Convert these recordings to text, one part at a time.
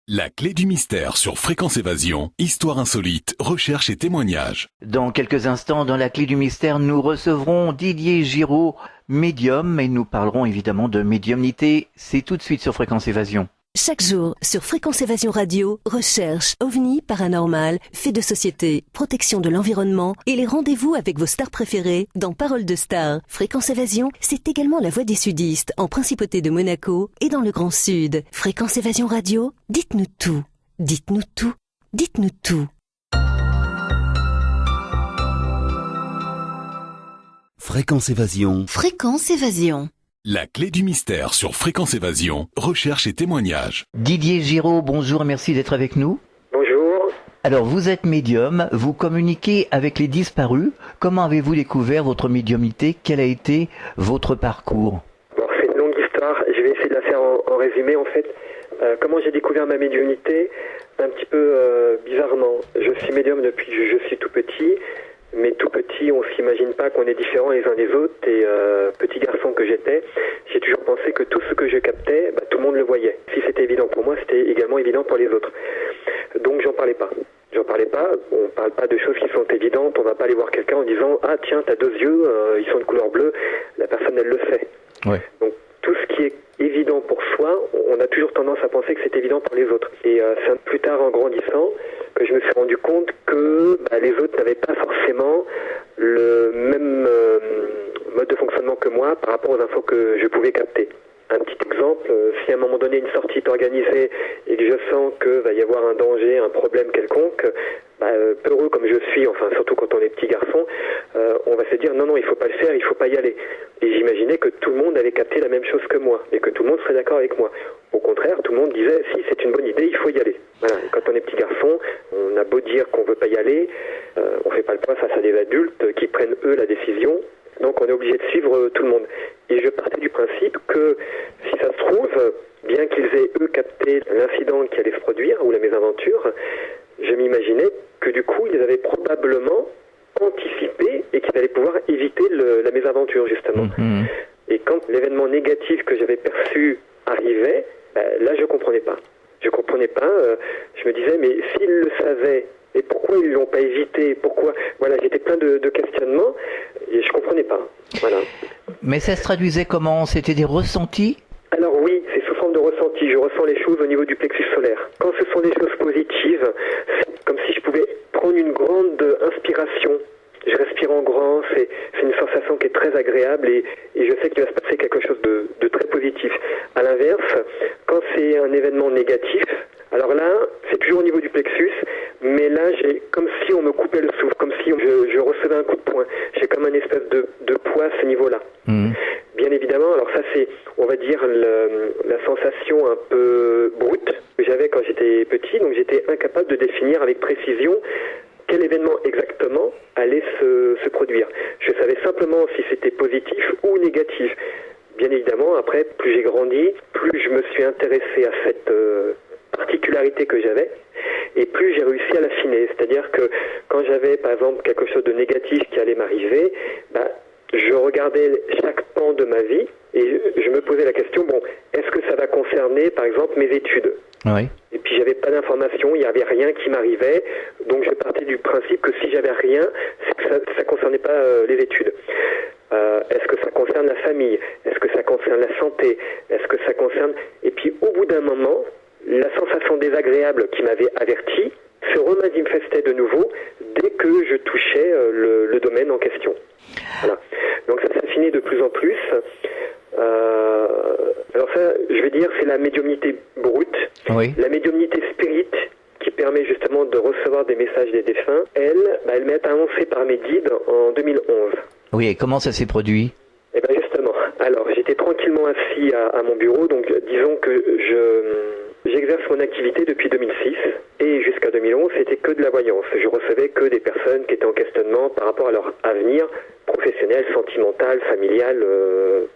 La clé du mystère sur Fréquence Évasion, histoire insolite, recherche et témoignages. Dans quelques instants, dans la clé du mystère, nous recevrons Didier Giraud, médium, et nous parlerons évidemment de médiumnité. C'est tout de suite sur Fréquence Évasion. Chaque jour, sur Fréquence Évasion Radio, recherche, ovni, paranormal, faits de société, protection de l'environnement et les rendez-vous avec vos stars préférées dans Paroles de Stars. Fréquence Évasion, c'est également la voix des sudistes en Principauté de Monaco et dans le Grand Sud. Fréquence Évasion Radio, dites-nous tout. Dites-nous tout. Dites-nous tout. Fréquence Évasion. Fréquence Évasion. La clé du mystère sur Fréquence Évasion, recherche et témoignages. Didier Giraud, bonjour, merci d'être avec nous. Bonjour. Alors, vous êtes médium, vous communiquez avec les disparus. Comment avez-vous découvert votre médiumnité? Quel a été votre parcours? Bon, c'est une longue histoire, je vais essayer de la faire en résumé en fait. Comment j'ai découvert ma médiumnité? Un petit peu bizarrement. Je suis médium depuis que je suis tout petit. Mais tout petit, on s'imagine pas qu'on est différents les uns des autres. Et petit garçon que j'étais, j'ai toujours pensé que tout ce que je captais, tout le monde le voyait. Si c'était évident pour moi, c'était également évident pour les autres. Donc j'en parlais pas. On parle pas de choses qui sont évidentes. On va pas aller voir quelqu'un en disant ah tiens t'as deux yeux, ils sont de couleur bleue. La personne elle le sait. Ouais. Donc tout ce qui est évident pour soi, on a toujours tendance à penser que c'est évident pour les autres. Et c'est un peu plus tard en grandissant que je me suis rendu compte que les autres n'avaient pas forcément le même mode de fonctionnement que moi par rapport aux infos que je pouvais capter. Un petit exemple, si à un moment donné une sortie est organisée et que je sens qu'il va y avoir un danger, un problème quelconque, peureux comme je suis, enfin surtout quand on est petit garçon, on va se dire non, il faut pas le faire, il faut pas y aller. Et j'imaginais que tout le monde avait capté la même chose que moi et que tout le monde serait d'accord avec moi. Au contraire, tout le monde disait si c'est une bonne idée, il faut y aller. Voilà. Et quand on est petit garçon, on a beau dire qu'on veut pas y aller, on fait pas le poids face à des adultes qui prennent eux la décision. Donc on est obligé de suivre tout le monde. Et je partais du principe que si ça se trouve, bien qu'ils aient eux capté l'incident qui allait se produire ou la mésaventure, je m'imaginais que du coup ils avaient probablement anticipé et qu'ils allaient pouvoir éviter la mésaventure justement. Mmh. Et quand l'événement négatif que j'avais perçu arrivait, là je comprenais pas. Je me disais mais s'ils le savaient, et pourquoi ils ne l'ont pas évité? Pourquoi? Voilà, j'étais plein de questionnements et je comprenais pas. Voilà. Mais ça se traduisait comment? C'était des ressentis? Alors oui, c'est sous forme de ressenti. Je ressens les choses au niveau du plexus solaire. Quand ce sont des choses positives, c'est comme si je pouvais prendre une grande inspiration. Je respire en grand, c'est une sensation qui est très agréable et je sais qu'il va se passer quelque chose de très positif. À l'inverse, quand c'est un événement négatif, alors là, c'est toujours au niveau du plexus, mais là, j'ai comme si on me coupait le souffle, comme si je recevais un coup de poing. J'ai comme un espèce de poids à ce niveau-là. Mmh. Bien évidemment, alors ça c'est, on va dire, la sensation un peu brute que j'avais quand j'étais petit, donc j'étais incapable de définir avec précision quel événement exactement allait se produire. Je savais simplement si c'était positif ou négatif. Bien évidemment, après, plus j'ai grandi, plus je me suis intéressé à cette particularité que j'avais, et plus j'ai réussi à l'affiner. C'est-à-dire que quand j'avais, par exemple, quelque chose de négatif qui allait m'arriver, je regardais chaque pan de ma vie et je me posais la question, est-ce que ça va concerner, par exemple, mes études? Oui. Et puis j'avais pas d'informations, il n'y avait rien qui m'arrivait, donc je partais du principe que si j'avais rien, c'est que ça concernait pas les études. Est-ce que ça concerne la famille? Est-ce que ça concerne la santé? Est-ce que ça concerne... Et puis au bout d'un moment, la sensation désagréable qui m'avait averti se remanifestait de nouveau dès que je touchais le domaine en question. Voilà. Donc ça s'affinait de plus en plus. Alors ça, je vais dire, c'est la médiumnité brute. Oui. La médiumnité spirite, qui permet justement de recevoir des messages des défunts, elle m'est annoncée par mes guides en 2011. Oui, et comment ça s'est produit? Eh bien justement, alors j'étais tranquillement assis à mon bureau, donc disons que j'exerce mon activité depuis 2006 et jusqu'à 2011 c'était que de la voyance. Je recevais que des personnes qui étaient en questionnement par rapport à leur avenir professionnel, sentimental, familial,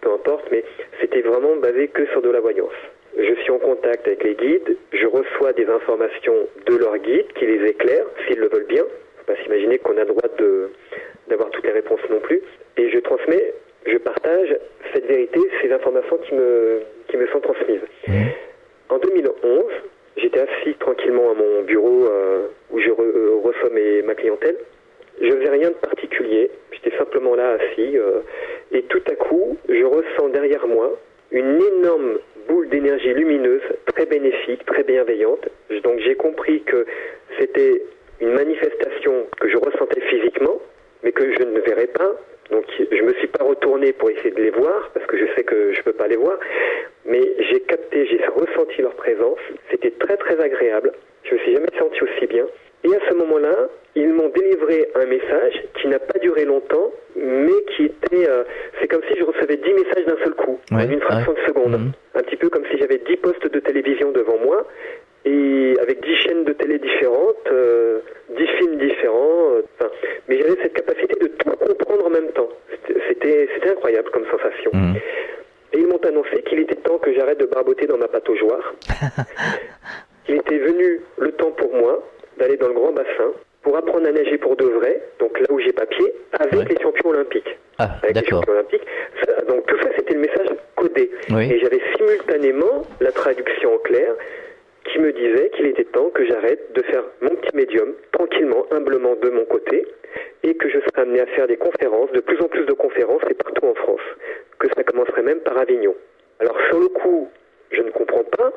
peu importe, mais c'était vraiment basé que sur de la voyance. Je suis en contact avec les guides, je reçois des informations de leurs guides qui les éclairent s'ils le veulent bien. Faut pas s'imaginer qu'on a le droit d'avoir toutes les réponses non plus. Et je transmets, je partage cette vérité, ces informations qui me sont transmises. En 2011, j'ai j'étais assis tranquillement à mon bureau où je reçois ma clientèle. Je faisais rien de particulier, j'étais simplement là assis et tout à coup, je ressens derrière moi une énorme boule d'énergie lumineuse, très bénéfique, très bienveillante. Donc j'ai compris que c'était une manifestation que je ressentais physiquement, mais que je ne verrais pas. Donc je me suis pas retourné pour essayer de les voir, parce que je sais que je peux pas les voir, mais j'ai ressenti leur présence. C'était très très agréable. Je me suis jamais senti aussi bien. Et à ce moment-là, ils m'ont délivré un message qui n'a pas duré longtemps, mais qui était... c'est comme si je recevais 10 messages d'un seul coup, en une fraction de seconde. Un petit peu comme si j'avais 10 postes de télévision devant moi, et avec 10 chaînes de télé différentes, 10 films différents. Mais j'avais cette capacité de tout comprendre en même temps. C'était incroyable comme sensation. Et ils m'ont annoncé qu'il était temps que j'arrête de barboter dans ma pataugeoire. Il était venu le temps pour moi d'aller dans le grand bassin pour apprendre à nager pour de vrai, donc là où j'ai pas pied, avec les champions olympiques. Avec les champions olympiques. Donc tout ça, c'était le message codé. Et j'avais simultanément la traduction en clair qui me disait qu'il était temps que j'arrête de faire mon petit médium, tranquillement, humblement de mon côté, et que je serais amené à faire des conférences, de plus en plus de conférences, et partout en France. Que ça commencerait même par Avignon. Alors sur le coup, je ne comprends pas,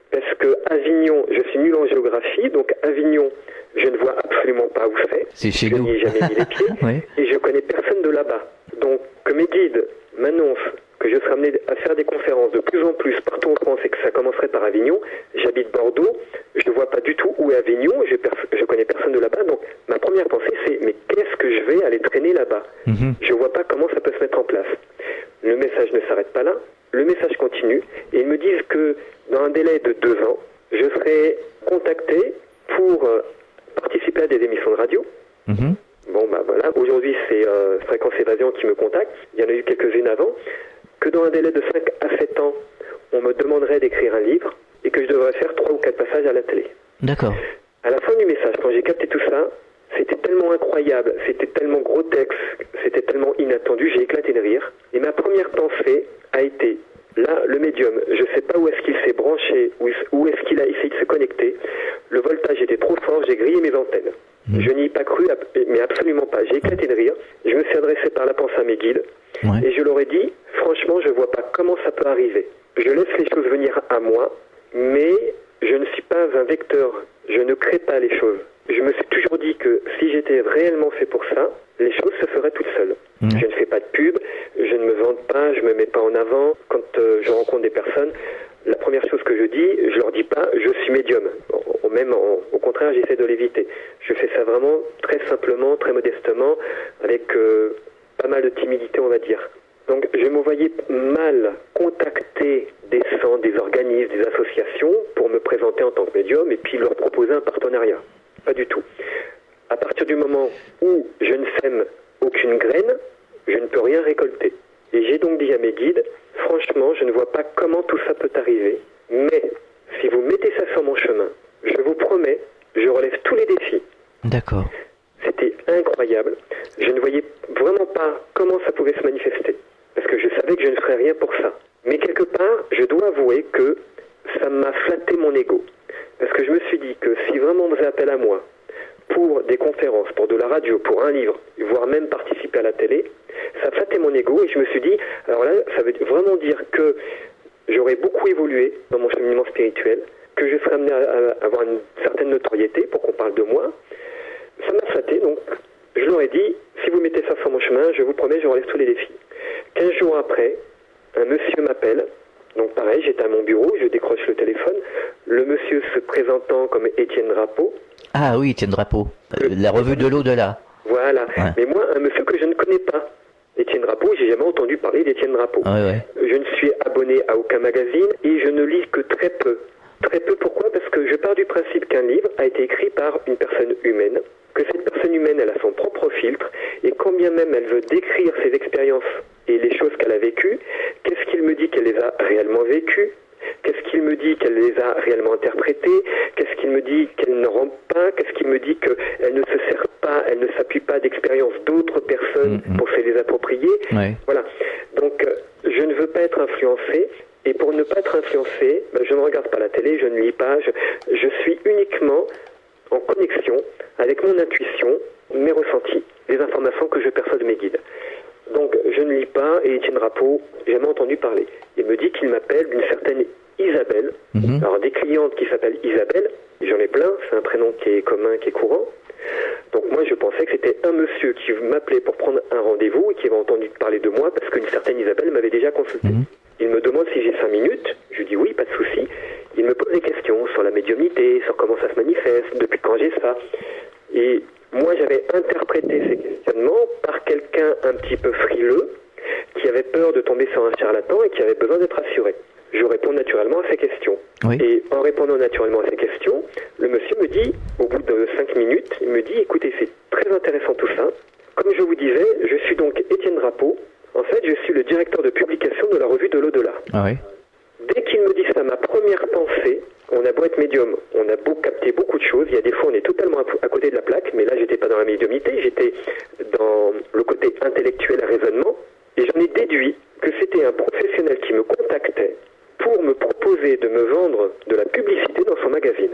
parce que Avignon, je suis nul en géographie, donc Avignon, je ne vois absolument pas où c'est. C'est chez nous. Je n'y ai jamais mis les pieds, et je connais personne de là-bas. Donc que mes guides m'annoncent que je serai amené à faire des conférences de plus en plus partout en France et que ça commencerait par Avignon. J'habite Bordeaux, je ne vois pas du tout où est Avignon, je connais personne de là-bas, donc ma première pensée c'est mais qu'est-ce que je vais aller traîner là-bas? Je ne vois pas comment ça peut se mettre en place. Le message ne s'arrête pas là, le message continue et ils me disent que dans un délai de 2 ans, je serai contacté pour participer à des émissions de radio. Bon bah voilà, aujourd'hui c'est Fréquence Évasion qui me contacte, il y en a eu quelques-unes avant, que dans un délai de 5 à 7 ans, on me demanderait d'écrire un livre et que je devrais faire 3 ou 4 passages à la télé. D'accord. À la fin du message, quand j'ai capté tout ça, c'était tellement incroyable, c'était tellement grotesque, c'était tellement inattendu, j'ai éclaté de rire. Et ma première pensée a été, là, le médium, je ne sais pas où est-ce qu'il s'est branché, où est-ce qu'il a essayé de se connecter. Le voltage était trop fort, j'ai grillé mes antennes. Je n'y ai pas cru, mais absolument pas. J'ai éclaté de rire. Je me suis adressé par la pensée à mes guides. Et je leur ai dit, franchement, je ne vois pas comment ça peut arriver. Je laisse les choses venir à moi, mais je ne suis pas un vecteur. Je ne crée pas les choses. Je me suis toujours dit que si j'étais réellement fait pour ça, les choses se feraient toutes seules. Je ne fais pas de pub, je ne me vante pas, je ne me mets pas en avant. Quand je rencontre des personnes, la première chose que je dis, je leur dis pas, je suis médium. Au contraire, j'essaie de l'éviter. Je fais ça vraiment très simplement, très modestement, avec pas mal de timidité, on va dire. Donc, je me voyais mal contacter des centres, des organismes, des associations pour me présenter en tant que médium et puis leur proposer un partenariat. Pas du tout. À partir du moment où je ne sème aucune graine, je ne peux rien récolter. Et j'ai donc dit à mes guides, franchement, je ne vois pas comment tout ça peut arriver, mais si vous mettez ça sur mon chemin, je vous promets, je relève tous les défis. D'accord. C'était incroyable. Je ne voyais vraiment pas comment ça pouvait se manifester, parce que je savais que je ne ferais rien pour ça. Mais quelque part, je dois avouer que ça m'a flatté mon ego. Parce que je me suis dit que si vraiment on faisait appel à moi pour des conférences, pour de la radio, pour un livre, voire même participer à la télé, ça flattait mon ego et je me suis dit, alors là, ça veut vraiment dire que j'aurais beaucoup évolué dans mon cheminement spirituel, que je serais amené à avoir une certaine notoriété pour qu'on parle de moi. Ça m'a flatté, donc je leur ai dit, si vous mettez ça sur mon chemin, je vous promets, je relève tous les défis. 15 jours après, un monsieur m'appelle. Donc pareil, j'étais à mon bureau, je décroche le téléphone. Le monsieur se présentant comme Étienne Drapeau. Ah oui, Étienne Drapeau. La revue de l'au-delà. Voilà. Ouais. Mais moi, un monsieur que je ne connais pas. Étienne Drapeau, j'ai jamais entendu parler d'Étienne Drapeau. Je ne suis abonné à aucun magazine et je ne lis que très peu. Très peu, pourquoi? Parce que je pars du principe qu'un livre a été écrit par une personne humaine, que cette personne humaine, elle a son propre filtre, et quand bien même elle veut décrire ses expériences et les choses qu'elle a vécues, qu'est-ce qu'il me dit qu'elle les a réellement vécues? Qu'est-ce qu'il me dit qu'elle les a réellement interprétées? Qu'est-ce qu'il me dit qu'elle ne rend pas? Qu'est-ce qu'il me dit qu'elle ne se sert pas, elle ne s'appuie pas d'expériences d'autres personnes pour se les approprier? Voilà. Donc, je ne veux pas être influencé. Et pour ne pas être influencé, je ne regarde pas la télé, je ne lis pas, Je suis uniquement en connexion avec mon intuition, mes ressentis, les informations que je perçois de mes guides. Donc je ne lis pas et Étienne Rappeau, j'ai jamais entendu parler. Il me dit qu'il m'appelle d'une certaine Isabelle. Alors des clientes qui s'appellent Isabelle, j'en ai plein, c'est un prénom qui est commun, qui est courant. Donc moi je pensais que c'était un monsieur qui m'appelait pour prendre un rendez-vous et qui avait entendu parler de moi parce qu'une certaine Isabelle m'avait déjà consulté. Il me demande si j'ai 5 minutes, je lui dis oui, pas de souci. Il me pose des questions sur la médiumnité, sur comment ça se manifeste, depuis quand j'ai ça. Et moi j'avais interprété ces questionnements par quelqu'un un petit peu frileux qui avait peur de tomber sur un charlatan et qui avait besoin d'être rassuré. Je réponds naturellement à ces questions. Oui. Et en répondant naturellement à ces questions, le monsieur me dit, au bout de 5 minutes, il me dit, écoutez, c'est très intéressant tout ça. Comme je vous disais, je suis donc Étienne Rappeau. En fait, je suis le directeur de publication de la revue de l'au-delà. Ah oui. Dès qu'il me dit ça, ma première pensée, on a beau être médium, on a beau capter beaucoup de choses, il y a des fois on est totalement à côté de la plaque, mais là j'étais pas dans la médiumnité, j'étais dans le côté intellectuel et raisonnement, et j'en ai déduit que c'était un professionnel qui me contactait pour me proposer de me vendre de la publicité dans son magazine.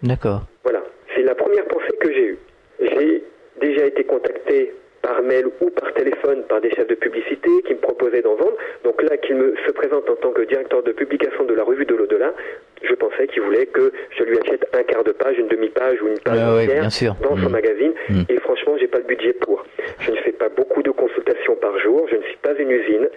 D'accord. Voilà, c'est la première pensée que j'ai eue. J'ai déjà été contacté par mail ou par téléphone par des chefs de publicité qui me proposaient d'en vendre. Donc là, qu'il se présente en tant que directeur de publication de la revue de l'au-delà, je pensais qu'il voulait que je lui achète un quart de page, une demi-page ou une page entière dans son magazine. Et franchement, j'ai pas le budget pour. Je ne fais pas beaucoup de consultations par jour. Je ne suis pas une usine.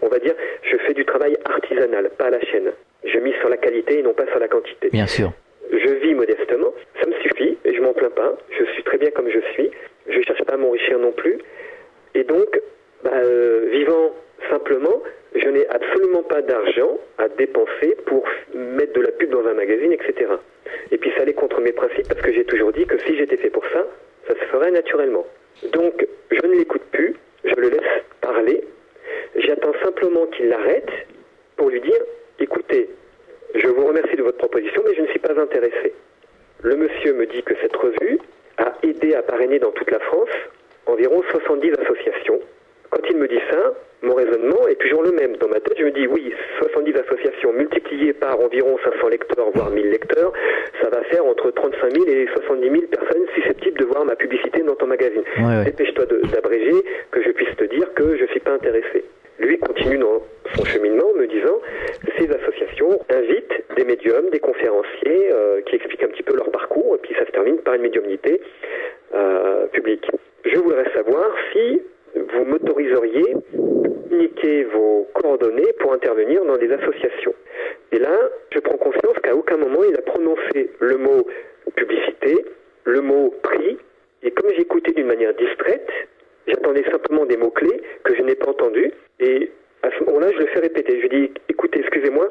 On va dire, je fais du travail artisanal, pas à la chaîne. Je mise sur la qualité et non pas sur la quantité. Bien sûr. Je vis modestement, ça me suffit et je m'en plains pas. Je suis très bien comme je suis. Je cherche pas à m'enrichir non plus. Et donc, vivant simplement, je n'ai absolument pas d'argent à dépenser pour mettre de la pub dans un magazine, etc. Et puis ça allait contre mes principes parce que j'ai toujours dit que si j'étais fait pour ça, ça se ferait naturellement. Donc, je ne l'écoute plus, je le laisse parler. J'attends simplement qu'il l'arrête pour lui dire, écoutez, je vous remercie de votre proposition, mais je ne suis pas intéressé. Le monsieur me dit que cette revue a aidé à parrainer dans toute la France environ 70 associations. Quand il me dit ça, mon raisonnement est toujours le même. Dans ma tête, je me dis, oui, 70 associations multipliées par environ 500 lecteurs, voire 1000 lecteurs, ça va faire entre 35 000 et 70 000 personnes susceptibles de voir ma publicité dans ton magazine. Dépêche-toi d'abréger, que je puisse te dire que je ne suis pas intéressé. Lui continue dans son cheminement me disant ces associations invitent des médiums, des conférenciers qui expliquent un petit peu leur parcours et puis ça se termine par une médiumnité publique. Je voudrais savoir si vous m'autoriseriez à communiquer vos coordonnées pour intervenir dans des associations. Et là, je prends conscience qu'à aucun moment il a prononcé le mot publicité, le mot prix, et comme j'écoutais d'une manière distraite, j'attendais simplement des mots-clés que je n'ai pas entendus. Et à ce moment-là, je le fais répéter. Je dis, écoutez, excusez-moi,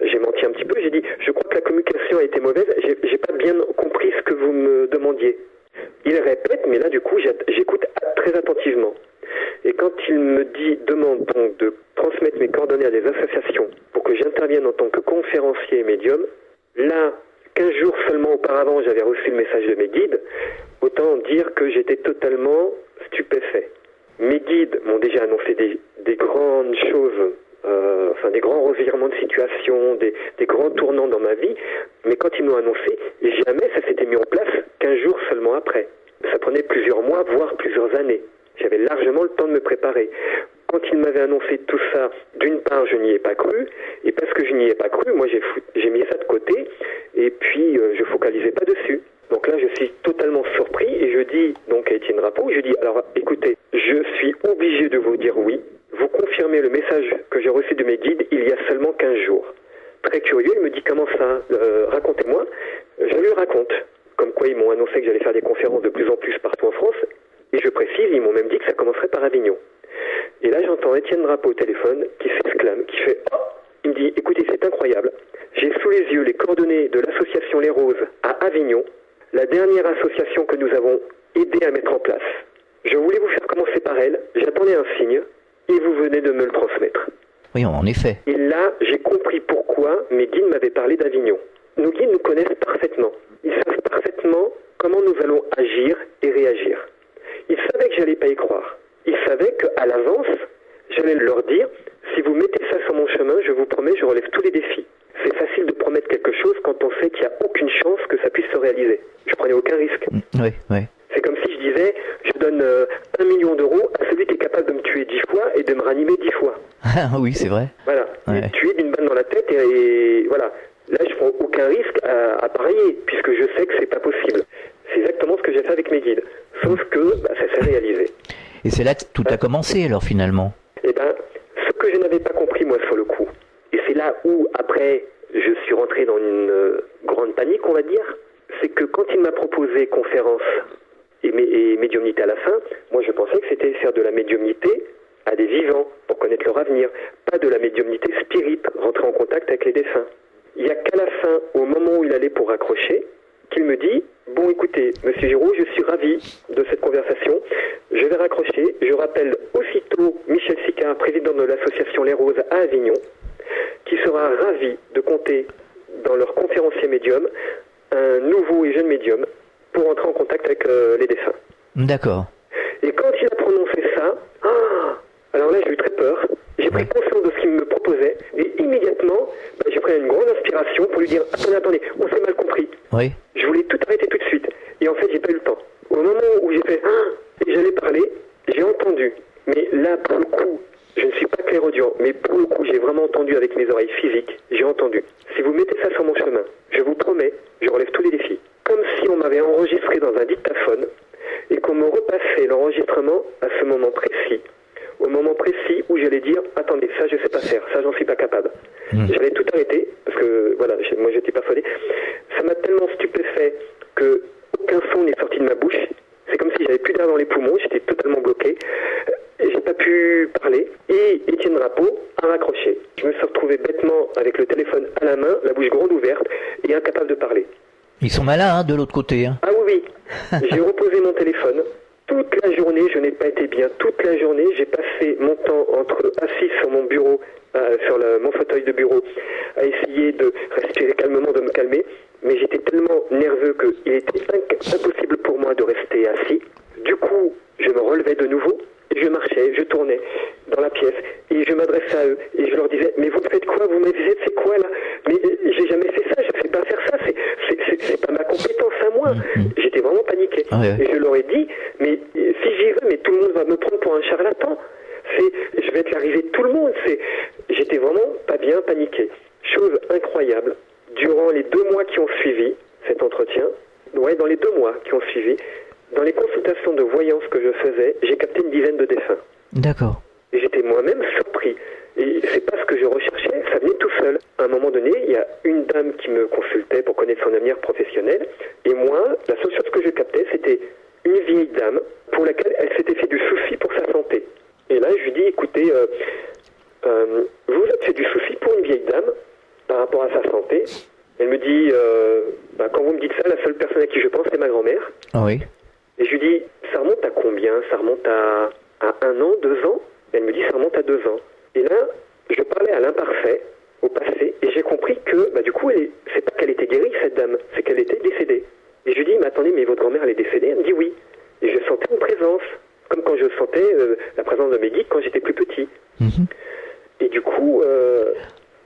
j'ai menti un petit peu. J'ai dit, je crois que la communication a été mauvaise. J'ai pas bien compris ce que vous me demandiez. Il répète, mais là, du coup, j'écoute très attentivement. Et quand il me demande donc de transmettre mes coordonnées à des associations pour que j'intervienne en tant que conférencier et médium, là, 15 jours seulement auparavant, j'avais reçu le message de mes guides. Autant dire que j'étais totalement stupéfait. Mes guides m'ont déjà annoncé des grandes choses, des grands revirements de situation, des grands tournants dans ma vie, mais quand ils m'ont annoncé, jamais ça s'était mis en place 15 jours seulement après. Ça prenait plusieurs mois, voire plusieurs années. J'avais largement le temps de me préparer. Quand ils m'avaient annoncé tout ça, d'une part, je n'y ai pas cru, et parce que je n'y ai pas cru, moi j'ai mis ça de côté, et puis je focalisais pas dessus. Donc là, je suis totalement surpris et je dis donc à Étienne Rappeau, je dis, alors écoutez, je suis obligé de vous dire oui. Vous confirmez le message que j'ai reçu de mes guides il y a seulement 15 jours. Très curieux, il me dit, comment ça racontez-moi. Je lui raconte, comme quoi ils m'ont annoncé que j'allais faire des conférences de plus en plus partout en France. Et je précise, ils m'ont même dit que ça commencerait par Avignon. Et là, j'entends Étienne Rappeau au téléphone qui s'exclame, qui fait « Oh !» Il me dit, écoutez, c'est incroyable. J'ai sous les yeux les coordonnées de l'association Les Roses à Avignon, la dernière association que nous avons aidé à mettre en place. Je voulais vous faire commencer par elle, j'attendais un signe, et vous venez de me le transmettre. Oui, en effet. Et là, j'ai compris pourquoi mes guides m'avaient parlé d'Avignon. Nos guides nous connaissent parfaitement. Ils savent parfaitement comment nous allons agir et réagir. Ils savaient que j'allais pas y croire. Ils savaient qu'à l'avance, j'allais leur dire, si vous mettez ça sur mon chemin, je vous promets, je relève tous les défis. C'est facile de promettre quelque chose quand on sait qu'il n'y a aucune chance que ça puisse se réaliser. Je prenais aucun risque. Oui, oui. C'est comme si je disais, je donne 1 million d'euros à celui qui est capable de me tuer 10 fois et de me ranimer 10 fois. Ah oui, c'est vrai. Voilà, Ouais. et tuer d'une balle dans la tête et voilà. Là, je prends aucun risque à parier, puisque je sais que c'est pas possible. C'est exactement ce que j'ai fait avec mes guides. Sauf que ça s'est réalisé. Et c'est là que tout a commencé alors finalement. Eh ben, ce que je n'avais pas compris moi sur le coup, et c'est là où après je suis rentré dans une grande panique, on va dire, c'est que quand il m'a proposé conférence et médiumnité à la fin, moi je pensais que c'était faire de la médiumnité à des vivants pour connaître leur avenir, pas de la médiumnité spirit, rentrer en contact avec les défunts. Il n'y a qu'à la fin, au moment où il allait pour raccrocher, qu'il me dit « Bon, écoutez, Monsieur Giraud, je suis ravi de cette conversation. Je vais raccrocher. Je rappelle aussitôt Michel Sicard, président de l'association Les Roses à Avignon, qui sera ravi de compter dans leur conférencier médium un nouveau et jeune médium pour entrer en contact avec les défunts. » D'accord. Et quand il a prononcé ça, alors là j'ai eu très peur. J'ai pris conscience de ce qu'il me proposait et immédiatement j'ai pris une grande inspiration pour lui dire attendez, on s'est mal compris. Oui. Je voulais tout arrêter tout de suite et en fait j'ai pas eu le temps. Au moment où j'ai fait et j'allais parler, j'ai entendu. Mais là pour le coup, je ne suis pas clairaudient, mais pour le coup j'ai vraiment entendu avec mes oreilles physiques. J'ai entendu. Si vous mettez ça sur mon chemin, je vous promets, je relève tous les défis. Comme si on m'avait enregistré dans un dictaphone et qu'on me repassait l'enregistrement à ce moment précis. Au moment précis où j'allais dire attendez, ça je sais pas faire, ça j'en suis pas capable. J'allais tout arrêter parce que voilà, moi j'étais persuadé. Ça m'a tellement stupéfait que aucun son n'est sorti de ma bouche. C'est comme si j'avais plus d'air dans les poumons, j'étais totalement bloqué. Et j'ai pas pu parler. Et Étienne Drapeau a raccroché. Je me suis retrouvé bêtement avec le téléphone à la main, la bouche grande ouverte et incapable de parler. Ils sont malins de l'autre côté. Ah oui. J'ai reposé mon téléphone. Toute la journée, je n'ai pas été bien. Toute la journée, j'ai passé mon temps entre assis sur mon bureau, sur mon fauteuil de bureau, à essayer de respirer calmement, de me calmer. Mais j'étais tellement nerveux qu'il était impossible pour moi de rester assis. Du coup, je me relevais de nouveau, et je marchais, je tournais dans la pièce, et je m'adressais à eux, et je leur disais, mais vous faites quoi? Vous m'avisez, c'est quoi là? Mais j'ai jamais fait ça, je ne sais pas faire ça, c'est pas ma compétence à moi. J'étais vraiment paniqué. Et je leur ai dit, mais si j'y vais, mais tout le monde va me prendre pour un charlatan. Je vais être l'arrivée de tout le monde. J'étais vraiment pas bien, paniqué. Chose incroyable, durant les 2 mois qui ont suivi cet entretien, dans les 2 mois qui ont suivi, dans les consultations de voyance que je faisais, j'ai capté une dizaine de défunts. D'accord. Et j'étais moi-même surpris. Et c'est pas ce que je recherchais, ça venait tout seul. À un moment donné, il y a une dame qui me consultait pour connaître son avenir professionnel. Et moi, la seule chose que je captais, c'était une vieille dame pour laquelle elle s'était fait du souci pour sa santé. Et là, je lui dis, écoutez, vous êtes fait du souci pour une vieille dame par rapport à sa santé. Elle me dit, quand vous me dites ça, la seule personne à qui je pense, c'est ma grand-mère. Ah oui. Et je lui dis, ça remonte à combien? Ça remonte à 1 an, 2 ans? Et elle me dit, ça remonte à 2 ans. Et là, je parlais à l'imparfait, au passé, et j'ai compris que, du coup, c'est pas qu'elle était guérie, cette dame, c'est qu'elle était décédée. Et je lui dis, mais attendez, mais votre grand-mère, elle est décédée? Elle me dit oui. Et je sentais une présence, comme quand je sentais la présence de mes guides quand j'étais plus petit. Et du coup,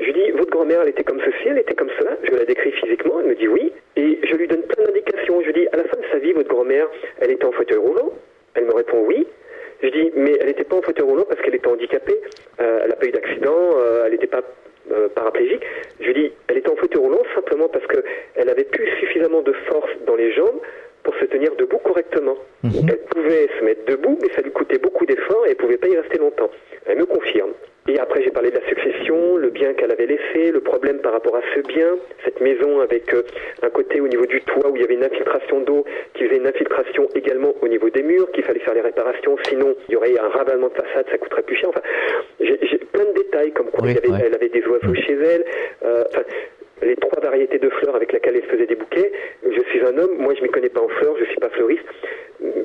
je lui dis, votre grand-mère, elle était comme ceci, elle était comme cela. Je la décris physiquement, elle me dit oui. Et je lui donne plein d'indications. Je lui dis, à la fin de sa vie, votre grand-mère, elle était en fauteuil roulant? Elle me répond oui. Je dis, mais elle n'était pas en fauteuil roulant parce qu'elle était handicapée. Elle n'a pas eu d'accident, elle n'était pas paraplégique. Je lui dis, elle était en fauteuil roulant simplement parce qu'elle avait plus suffisamment de force dans les jambes pour se tenir debout correctement. Elle pouvait se mettre debout, mais ça lui coûtait beaucoup d'efforts et elle ne pouvait pas y rester longtemps. Elle me confirme. Et après, j'ai parlé de la succession, le bien qu'elle avait laissé, le problème par rapport à ce bien, cette maison avec un côté au niveau du toit où il y avait une infiltration d'eau qui faisait une infiltration également au niveau des murs, qu'il fallait faire les réparations, sinon il y aurait un ravalement de façade, ça coûterait plus cher. Enfin, j'ai plein de détails, comme quoi elle avait des oiseaux chez elle, les 3 variétés de fleurs avec lesquelles elle faisait des bouquets. Je suis un homme, moi je ne m'y connais pas en fleurs, je ne suis pas fleuriste.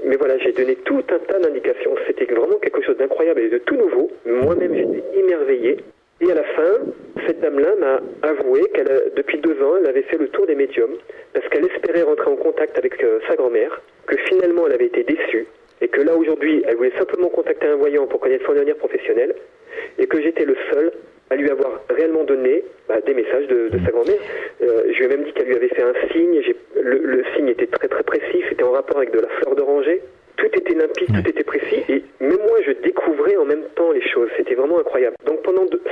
Mais voilà, j'ai donné tout un tas d'indications. C'était vraiment quelque chose d'incroyable et de tout nouveau. Moi-même, j'étais émerveillé. Et à la fin, cette dame-là m'a avoué qu'elle, depuis 2 ans, elle avait fait le tour des médiums parce qu'elle espérait rentrer en contact avec sa grand-mère, que finalement elle avait été déçue et que là aujourd'hui, elle voulait simplement contacter un voyant pour connaître son avenir professionnel et que j'étais le seul à lui avoir réellement donné des messages de sa grand-mère. Je lui ai même dit qu'elle lui avait fait un signe. Le signe était très très précis, c'était en rapport avec de la fleur d'oranger. Tout était limpide, tout était précis, et même moi je découvrais en même temps les choses. C'était vraiment incroyable. Donc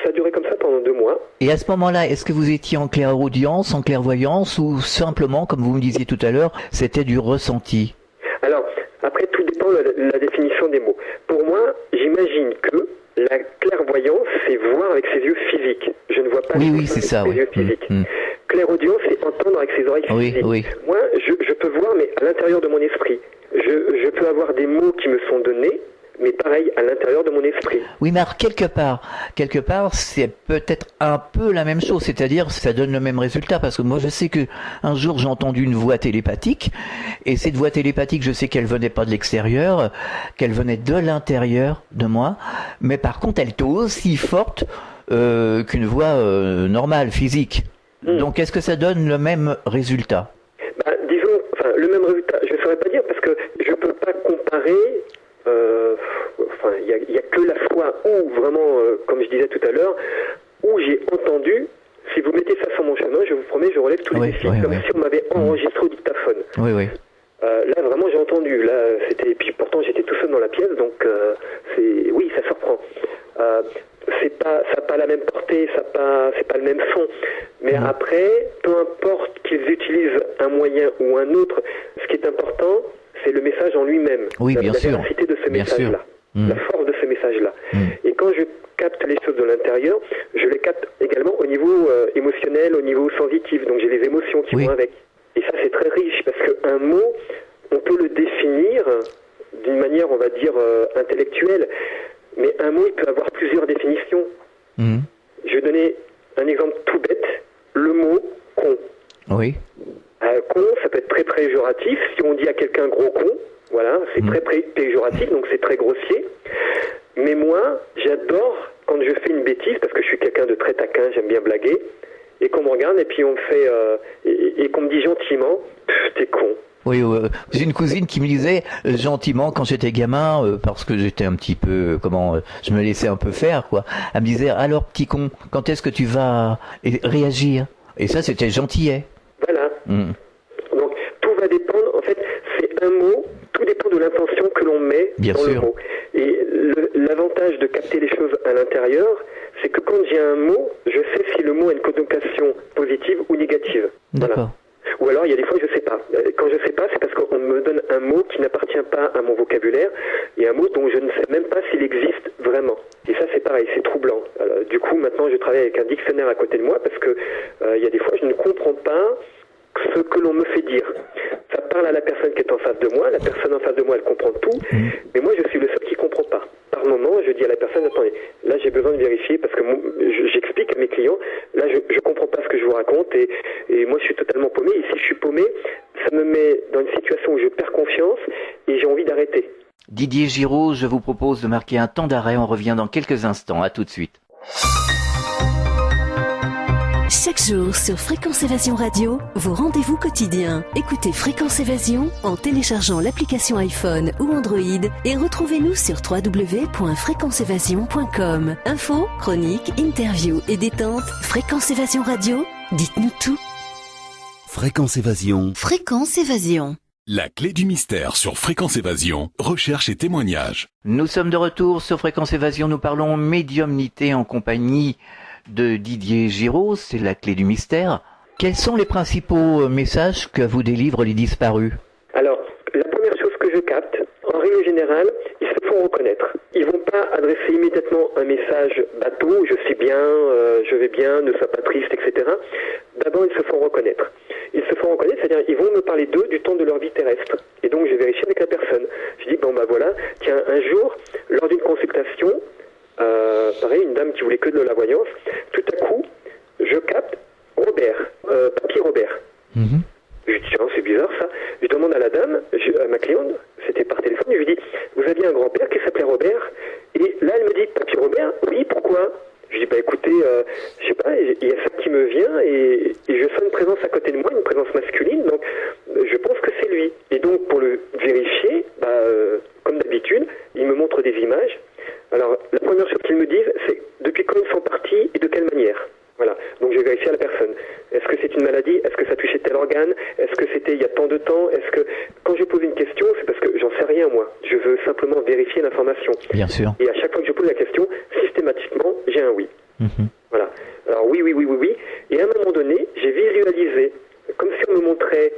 ça a duré comme ça pendant 2 mois. Et à ce moment-là, est-ce que vous étiez en clairaudience, en clairvoyance, ou simplement, comme vous me disiez tout à l'heure, c'était du ressenti? Alors, après, tout dépend de la définition des mots. Pour moi, j'imagine que la clairvoyance, c'est voir avec ses yeux physiques. Je ne vois pas Oui, c'est ça, ses yeux physiques. Clairaudience, c'est entendre avec ses oreilles physiques. Oui. Moi, je peux voir, mais à l'intérieur de mon esprit. Je peux avoir des mots qui me sont donnés, mais pareil, à l'intérieur de mon esprit. Oui, mais alors, quelque part, c'est peut-être un peu la même chose, c'est-à-dire, ça donne le même résultat, parce que moi, je sais que un jour, j'ai entendu une voix télépathique, et cette voix télépathique, je sais qu'elle venait pas de l'extérieur, qu'elle venait de l'intérieur de moi, mais par contre, elle était aussi forte qu'une voix normale, physique. Donc, est-ce que ça donne le même résultat? Disons, le même résultat, je ne saurais pas dire, parce que je ne peux pas comparer. Il y a que la fois où vraiment, comme je disais tout à l'heure, où j'ai entendu. Si vous mettez ça sur mon chemin, je vous promets, je relève tous les défis, comme si on m'avait enregistré au dictaphone. Oui. Là, vraiment, j'ai entendu. Là, et puis pourtant, j'étais tout seul dans la pièce, donc oui, ça surprend. Ça n'a pas la même portée, c'est pas le même son. Mais après, peu importe qu'ils utilisent un moyen ou un autre, ce qui est important, c'est le message en lui-même. Oui, bien sûr. La véracité de ce message-là. La force de ce message-là. Et quand je capte les choses de l'intérieur, je les capte également au niveau émotionnel, au niveau sensitif. Donc j'ai les émotions qui vont avec. Et ça, c'est très riche, parce qu'un mot, on peut le définir d'une manière, on va dire, intellectuelle. Mais un mot, il peut avoir plusieurs définitions. Je vais donner un exemple tout bête. Le mot « con ». Oui. Con, ça peut être très péjoratif. Si on dit à quelqu'un « gros con », voilà, c'est très péjoratif, donc c'est très grossier. Mais moi, j'adore quand je fais une bêtise, parce que je suis quelqu'un de très taquin, j'aime bien blaguer, et qu'on me regarde et puis on me fait... et qu'on me dit gentiment « t'es con ». Oui, j'ai une cousine qui me disait gentiment quand j'étais gamin, parce que j'étais un petit peu, je me laissais un peu faire, quoi. Elle me disait, alors petit con, quand est-ce que tu vas réagir? Et ça, c'était gentillet. Voilà. Donc, tout va dépendre, en fait, c'est un mot, tout dépend de l'intention que l'on met dans le mot. Et l'avantage de capter les choses à l'intérieur, c'est que quand j'ai un mot, je sais si le mot a une connotation positive ou négative. D'accord. Voilà. Ou alors, il y a des fois, je ne sais pas. Quand je ne sais pas, c'est parce qu'on me donne un mot qui n'appartient pas à mon vocabulaire et un mot dont je ne sais même pas s'il existe vraiment. Et ça, c'est pareil, c'est troublant. Alors, du coup, maintenant, je travaille avec un dictionnaire à côté de moi parce que il y a des fois, je ne comprends pas ce que l'on me fait dire. Ça parle à la personne qui est en face de moi. La personne en face de moi, elle comprend tout. Mais moi, je suis le seul qui ne comprend pas. Par moment, je dis à la personne, attendez, là, j'ai besoin de vérifier parce que j'explique à mes clients, là, je comprends pas ce que je vous raconte et moi, je suis totalement paumé. Et si je suis paumé, ça me met dans une situation où je perds confiance et j'ai envie d'arrêter. Didier Giraud, je vous propose de marquer un temps d'arrêt. On revient dans quelques instants. À tout de suite. Chaque jour sur Fréquence Évasion Radio, vos rendez-vous quotidiens. Écoutez Fréquence Évasion en téléchargeant l'application iPhone ou Android et retrouvez-nous sur www.fréquenceévasion.com. Infos, chroniques, interviews et détente. Fréquence Évasion Radio, dites-nous tout. Fréquence Évasion. Fréquence Évasion. La clé du mystère sur Fréquence Évasion, recherche et témoignages. Nous sommes de retour sur Fréquence Évasion. Nous parlons médiumnité en compagnie de Didier Giraud, c'est la clé du mystère. Quels sont les principaux messages que vous délivrent les disparus? Alors, la première chose que je capte, en règle générale, ils se font reconnaître. Ils vont pas adresser immédiatement un message bateau, je sais bien, je vais bien, ne sois pas triste, etc. D'abord, ils se font reconnaître. Ils se font reconnaître, c'est-à-dire ils vont me parler d'eux du temps de leur vie terrestre. Et donc, je vérifie avec la personne. Je dis, voilà, tiens, un jour, lors d'une consultation, pareil, une dame qui voulait que de la voyance, tout à coup, je capte Robert, Papy Robert. Je dis, tiens, c'est bizarre ça. Je demande à la dame, à ma cliente, c'était par téléphone, je lui dis, vous aviez un grand-père qui s'appelait Robert? Et là, elle me dit, Papy Robert? Oui, pourquoi? Je dis, écoutez, je sais pas, il y a ça qui me vient et je sens une présence à côté de moi, une présence masculine, donc je pense que c'est lui. Et donc, pour le vérifier, comme d'habitude, il me montre des images. Alors, la première chose qu'ils me disent, c'est depuis quand ils sont partis et depuis Est-ce que c'était il y a tant de temps? Est-ce que quand je pose une question, c'est parce que j'en sais rien moi. Je veux simplement vérifier l'information. Bien sûr. Et à chaque fois que je pose la question, systématiquement, j'ai un oui. Voilà. Alors oui. Et à un moment donné, j'ai visualisé, comme si on me montrait,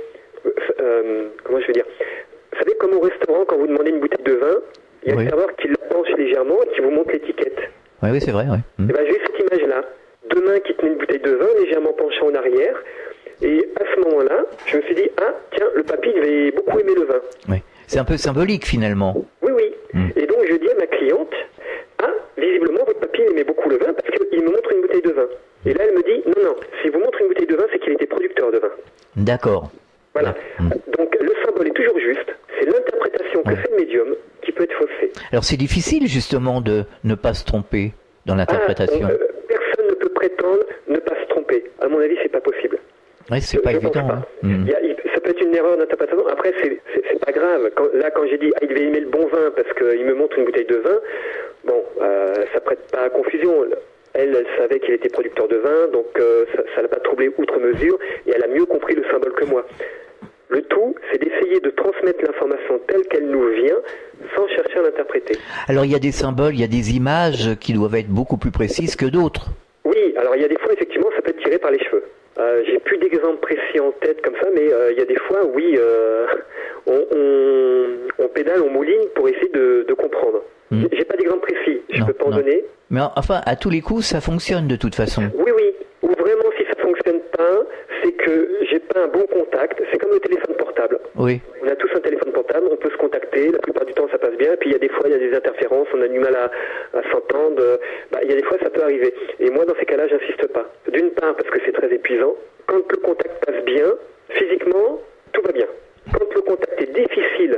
comment je vais dire, vous savez, comme au restaurant, quand vous demandez une bouteille de vin, il y a le serveur qui la penche légèrement et qui vous montre l'étiquette. Oui, c'est vrai, oui. Et ben, j'ai eu cette image-là. Deux mains qui tenaient une bouteille de vin, légèrement penchée en arrière. Et à ce moment-là, je me suis dit, ah, tiens, le papy devait beaucoup aimer le vin. Oui. C'est un peu symbolique, finalement. Oui. Et donc, je dis à ma cliente, ah, visiblement, votre papy aimait beaucoup le vin parce qu'il me montre une bouteille de vin. Et là, elle me dit, non, s'il vous montre une bouteille de vin, c'est qu'il était producteur de vin. D'accord. Voilà. Donc, le symbole est toujours juste. C'est l'interprétation que fait le médium qui peut être faussée. Alors, c'est difficile, justement, de ne pas se tromper dans l'interprétation. Personne ne peut prétendre ne pas se tromper. À mon avis, c'est pas possible. Oui, c'est pas évident. Pas. Ça peut être une erreur d'interprétation. Après, c'est pas grave. Quand j'ai dit il devait aimer le bon vin parce qu'il me montre une bouteille de vin, bon, ça prête pas à confusion. Elle savait qu'il était producteur de vin, donc ça l'a pas troublé outre mesure, et elle a mieux compris le symbole que moi. Le tout, c'est d'essayer de transmettre l'information telle qu'elle nous vient, sans chercher à l'interpréter. Alors, il y a des symboles, il y a des images qui doivent être beaucoup plus précises que d'autres. Oui, alors il y a des fois, effectivement, ça peut être tiré par les cheveux. J'ai plus d'exemples précis en tête comme ça, mais il y a des fois, oui, on pédale, on mouline pour essayer de comprendre. J'ai pas d'exemple précis, je peux pas en donner. Mais enfin, à tous les coups, ça fonctionne de toute façon. Oui. Ou vraiment, si ça fonctionne pas, c'est que j'ai pas un bon contact. C'est comme le téléphone portable. Oui. On a tous un téléphone portable, on peut se contacter. La plupart du temps, ça passe bien. Et puis, il y a des fois, il y a des interférences, on a du mal à s'entendre. Il y a des fois, ça peut arriver. Et moi, dans ces cas-là, j'insiste pas. D'une part, parce que c'est très épuisant. Quand le contact passe bien, physiquement, tout va bien. Quand le contact est difficile,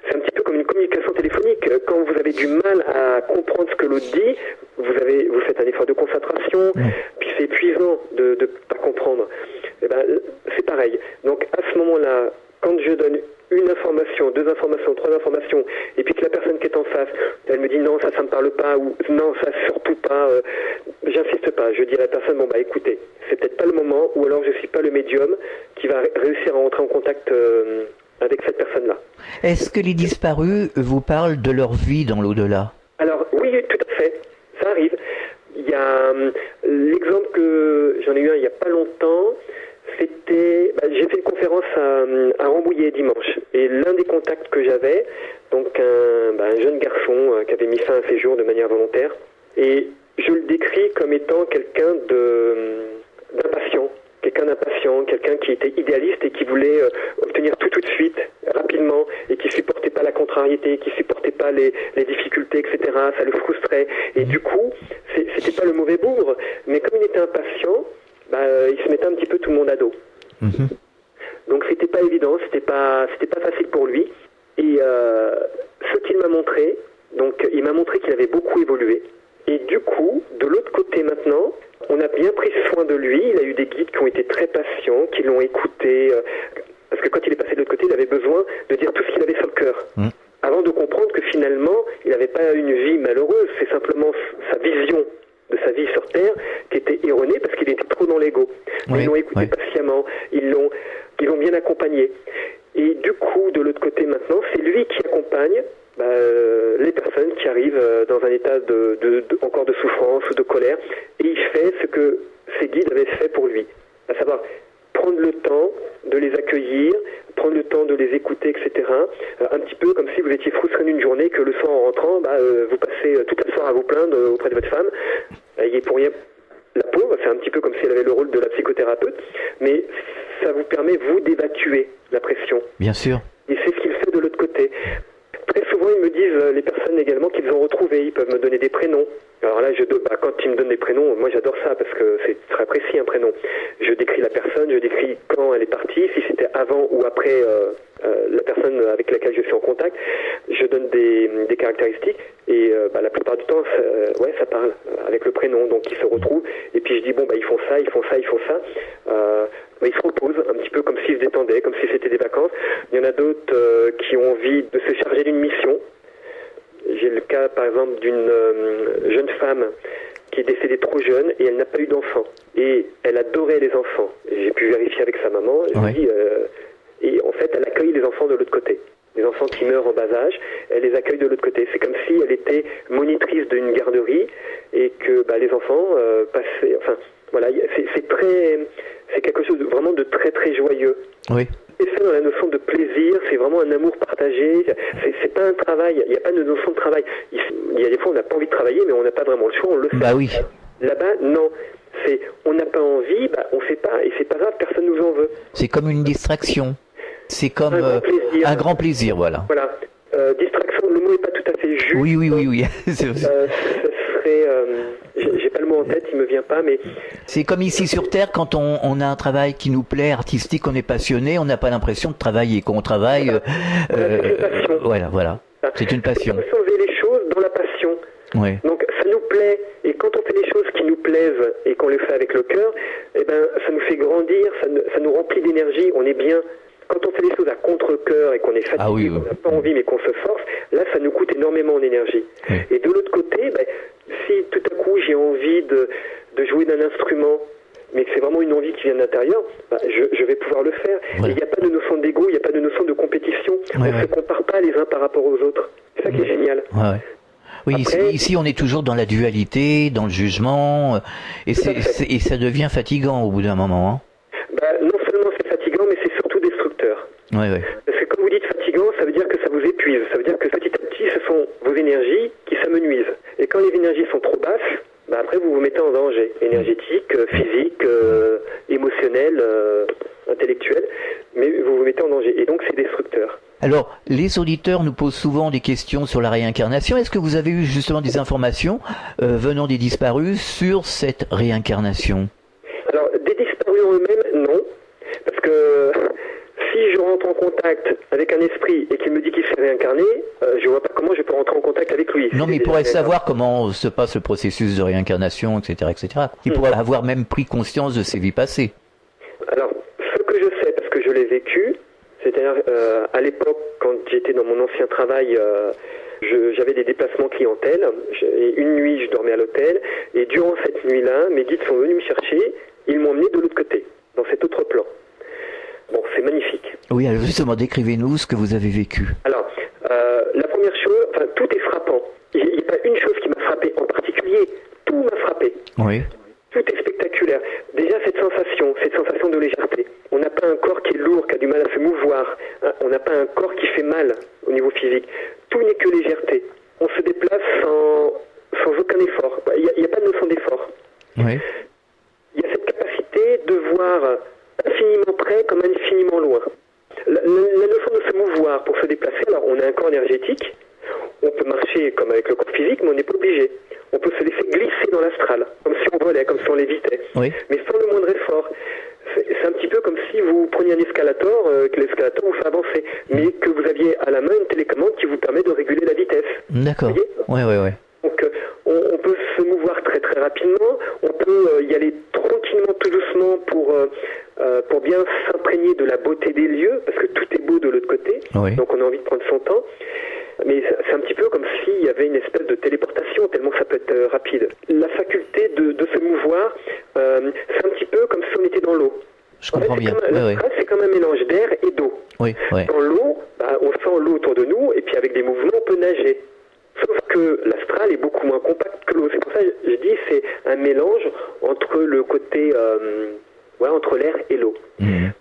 c'est un petit peu comme une communication téléphonique. Quand vous avez du mal à comprendre ce que l'autre dit, vous faites un effort de concentration, puis c'est épuisant de ne pas comprendre. Eh ben, c'est pareil. Donc à ce moment-là, quand je donne une information, deux informations, trois informations, et puis que la personne qui est en face, elle me dit non, ça me parle pas, ou non, ça surtout pas, j'insiste pas. Je dis à la personne, bon bah écoutez, c'est peut-être pas le moment, ou alors je suis pas le médium qui va réussir à entrer en contact avec cette personne-là. Est-ce que les disparus vous parlent de leur vie dans l'au-delà? Alors oui, tout à fait, ça arrive. Il y a l'exemple que j'en ai eu un il n'y a pas longtemps, c'était, j'ai fait une conférence à Rambouillet dimanche, et l'un des contacts que j'avais, donc un jeune garçon qui avait mis fin à ses jours de manière volontaire, et je le décris comme étant quelqu'un d'impatient. Quelqu'un qui était idéaliste et qui voulait obtenir tout de suite, rapidement, et qui supportait pas la contrariété, qui supportait pas les difficultés, etc. Ça le frustrait. Et du coup, c'était pas le mauvais bougre, mais comme il était impatient, il se mettait un petit peu tout le monde à dos. Donc c'était pas évident, c'était pas facile pour lui. Et ce qu'il m'a montré, donc il m'a montré qu'il avait beaucoup évolué. Et du coup, de l'autre côté maintenant, on a bien pris soin de lui. Il a eu des guides qui ont été très patients, qui l'ont écouté. Parce que quand il est passé de l'autre côté, il avait besoin de dire tout ce qu'il avait sur le cœur. Avant de comprendre que finalement, il n'avait pas une vie malheureuse. C'est simplement sa vision de sa vie sur Terre qui était erronée parce qu'il était trop dans l'ego. Ils l'ont écouté patiemment. Ils l'ont bien accompagné. Et du coup, de l'autre côté maintenant, c'est lui qui accompagne les personnes qui arrivent dans un état encore de souffrance ou de colère, et il fait ce que ses guides avaient fait pour lui, à savoir prendre le temps de les accueillir, prendre le temps de les écouter, etc. Un petit peu comme si vous étiez frustré d'une journée, que le soir en rentrant, vous passez toute la soirée à vous plaindre auprès de votre femme, il est pour rien la pauvre, c'est un petit peu comme si elle avait le rôle de la psychothérapeute, mais ça vous permet, vous, d'évacuer la pression. Bien sûr. Et c'est ce qu'il fait de l'autre côté. Très souvent, ils me disent, les personnes également, qu'ils ont retrouvés. Ils peuvent me donner des prénoms. Alors là, quand ils me donnent des prénoms, moi j'adore ça parce que c'est très précis un prénom. Je décris la personne, je décris quand elle est partie, si c'était avant ou après la personne avec laquelle je suis en contact. Je donne des caractéristiques et la plupart du temps, ça parle avec le prénom. Donc ils se retrouvent et puis je dis ils font ça, ils font ça, ils font ça. Ils se reposent un petit peu comme s'ils se détendaient, comme si c'était des vacances. Il y en a d'autres qui ont envie de se charger d'une mission. J'ai le cas, par exemple, d'une jeune femme qui est décédée trop jeune et elle n'a pas eu d'enfant. Et elle adorait les enfants. J'ai pu vérifier avec sa maman. Je lui ai dit, qui meurent en bas âge, elle les accueille de l'autre côté. C'est comme si elle était monitrice d'une garderie et que les enfants passaient... Enfin, voilà, c'est quelque chose vraiment de très très joyeux. Oui. Et ça, dans la notion de plaisir, c'est vraiment un amour partagé. C'est pas un travail. Il n'y a pas de notion de travail. Il y a des fois, on n'a pas envie de travailler, mais on n'a pas vraiment le choix. On le fait. Bah oui. Là-bas, non. On n'a pas envie, on fait pas, et c'est pas grave, personne nous en veut. C'est comme une distraction. C'est comme un grand plaisir, voilà. Voilà. Distraction, le mot n'est pas tout à fait juste. Oui. Ça serait... j'ai pas le mot en tête, il me vient pas, mais... C'est comme ici sur Terre, quand on a un travail qui nous plaît, artistique, on est passionné, on n'a pas l'impression de travailler. Quand on travaille... Voilà. C'est une passion. On peut sauver les choses dans la passion. Oui. Donc ça nous plaît, et quand on fait des choses qui nous plaisent et qu'on les fait avec le cœur, ça nous fait grandir, ça nous remplit d'énergie, on est bien. Quand on fait des choses à contre-cœur et qu'on est fatigué, qu'on n'a pas envie mais qu'on se force, là ça nous coûte énormément en énergie. Oui. Et de l'autre côté, si tout à coup j'ai envie de jouer d'un instrument, mais que c'est vraiment une envie qui vient de l'intérieur, je vais pouvoir le faire. Voilà. Il n'y a pas de notion d'ego, il n'y a pas de notion de compétition, on ne se compare pas les uns par rapport aux autres. C'est ça qui est génial. Oui, après, ici on est toujours dans la dualité, dans le jugement, et ça devient fatigant au bout d'un moment. Non seulement c'est fatigant, mais c'est surtout destructeur. Oui. Parce que quand vous dites fatigant, ça veut dire que ça vous épuise. Ça veut dire que petit à petit, ce sont vos énergies qui s'amenuisent. Et quand les énergies sont trop basses, après vous vous mettez en danger. Énergétique, physique, émotionnel, intellectuel. Mais vous vous mettez en danger. Et donc c'est destructeur. Alors, les auditeurs nous posent souvent des questions sur la réincarnation. Est-ce que vous avez eu justement des informations venant des disparus sur cette réincarnation? Alors, des disparus en eux-mêmes, non. Parce que si je rentre en contact avec un esprit et qu'il me dit qu'il s'est réincarné, je vois pas comment je peux rentrer en contact avec lui. Non, mais il pourrait savoir comment se passe le processus de réincarnation, etc. Il pourrait avoir même pris conscience de ses vies passées. Alors, ce que je sais, parce que je l'ai vécu, c'est-à-dire à l'époque, quand j'étais dans mon ancien travail, j'avais des déplacements clientèle, et une nuit je dormais à l'hôtel, et durant cette nuit-là, mes guides sont venus me chercher, ils m'ont emmené de l'autre côté, dans cet autre plan. Bon, c'est magnifique. Oui, alors justement, décrivez-nous ce que vous avez vécu. Alors, la première chose, tout est frappant. Il n'y a pas une chose qui m'a frappé en particulier, tout m'a frappé. Oui. Tout est spectaculaire. Déjà, cette sensation de légèreté. On n'a pas un corps qui est lourd, qui a du mal à se mouvoir. On n'a pas un corps qui fait mal au niveau physique. Tout n'est que légèreté. On se déplace sans aucun effort. Il n'y a pas de notion d'effort. Oui. Il y a cette capacité de voir infiniment près comme infiniment loin. La notion de se mouvoir pour se déplacer, alors on a un corps énergétique, on peut marcher comme avec le corps physique, mais on n'est pas obligé. On peut se laisser glisser dans l'astral, comme si on volait, comme si on lévitait, oui. Mais sans le moindre effort. C'est un petit peu comme si vous preniez un escalator, que l'escalator vous fait avancer, mais que vous aviez à la main une télécommande qui vous permet de réguler la vitesse. D'accord. Oui. Donc on peut se mouvoir très très rapidement, on peut y aller tranquillement, tout doucement pour bien s'imprégner de la beauté des lieux, parce que tout est beau de l'autre côté, oui. Donc on a envie de prendre son temps. Mais c'est un petit peu comme s'il y avait une espèce de téléportation, tellement ça peut être rapide. La faculté de se mouvoir, c'est un petit peu comme si on était dans l'eau. Je comprends bien. C'est comme un mélange d'air et d'eau. Oui. Dans l'eau, on sent l'eau autour de nous, et puis avec des mouvements, on peut nager. Sauf que l'astral est beaucoup moins compact que l'eau. C'est pour ça que je dis c'est un mélange entre le côté, entre l'air et l'eau.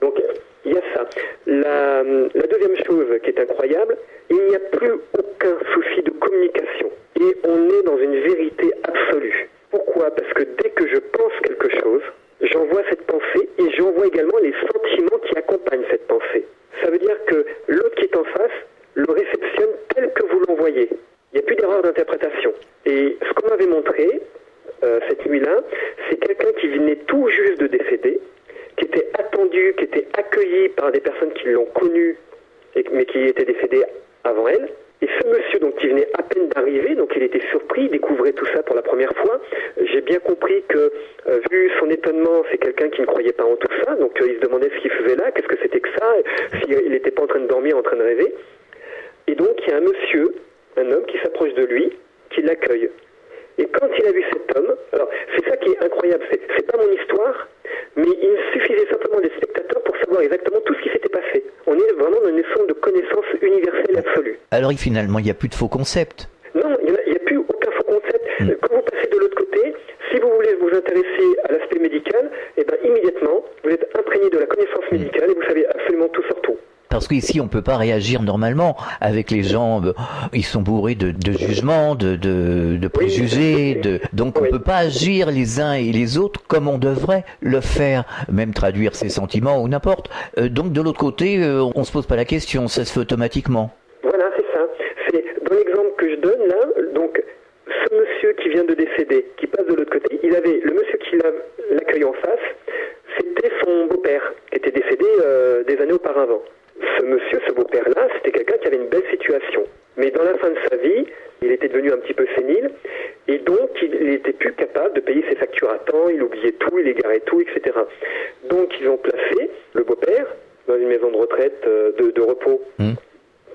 Donc il y a ça. La deuxième chose qui est incroyable, il n'y a plus aucun souci de communication. Et on est dans une vérité absolue. Pourquoi ? Parce que dès que je pense quelque chose, j'envoie cette pensée et j'envoie également les sentiments qui accompagnent cette pensée. Ça veut dire que l'autre qui est en face le réceptionne tel que vous l'envoyez. Il n'y a plus d'erreur d'interprétation. Et ce qu'on m'avait montré cette nuit-là, c'est quelqu'un qui venait tout juste de décéder, qui était attendu, qui était accueilli par des personnes qui l'ont connu, mais qui étaient décédées avant elle. Et ce monsieur donc qui venait à peine d'arriver, donc il était surpris, il découvrait tout ça pour la première fois. J'ai bien compris que, vu son étonnement, c'est quelqu'un qui ne croyait pas en tout ça, donc il se demandait ce qu'il faisait là, qu'est-ce que c'était que ça, s'il n'était pas en train de dormir, en train de rêver. Et donc il y a un homme qui s'approche de lui, qui l'accueille. Et quand il a vu cet homme, alors c'est ça qui est incroyable, c'est pas mon histoire, mais il suffisait simplement des spectateurs pour savoir exactement tout ce qui s'était passé. on est vraiment dans une forme de connaissance universelle absolue. Alors finalement, il n'y a plus de faux concepts. Non, il n'y a plus aucun faux concept. Quand vous passez de l'autre côté, si vous voulez vous intéresser à l'aspect médical, eh ben, immédiatement, vous êtes imprégné de la connaissance médicale et vous savez absolument tout sur tout. Parce qu'ici, on ne peut pas réagir normalement avec les gens. Ils sont bourrés de jugements, de préjugés. Donc, on ne peut pas agir les uns et les autres comme on devrait le faire, même traduire ses sentiments ou n'importe. Donc, de l'autre côté, on ne se pose pas la question, ça se fait automatiquement. Voilà, c'est ça. C'est dans l'exemple que je donne là, donc ce monsieur qui vient de décéder, qui passe de l'autre côté, il avait le monsieur qui l'accueille en face, c'était son beau-père qui était décédé des années auparavant. Ce monsieur, ce beau-père-là, c'était quelqu'un qui avait une belle situation. Mais dans la fin de sa vie, il était devenu un petit peu sénile, et donc il n'était plus capable de payer ses factures à temps, il oubliait tout, il égarait tout, etc. Donc ils ont placé le beau-père dans une maison de retraite de repos.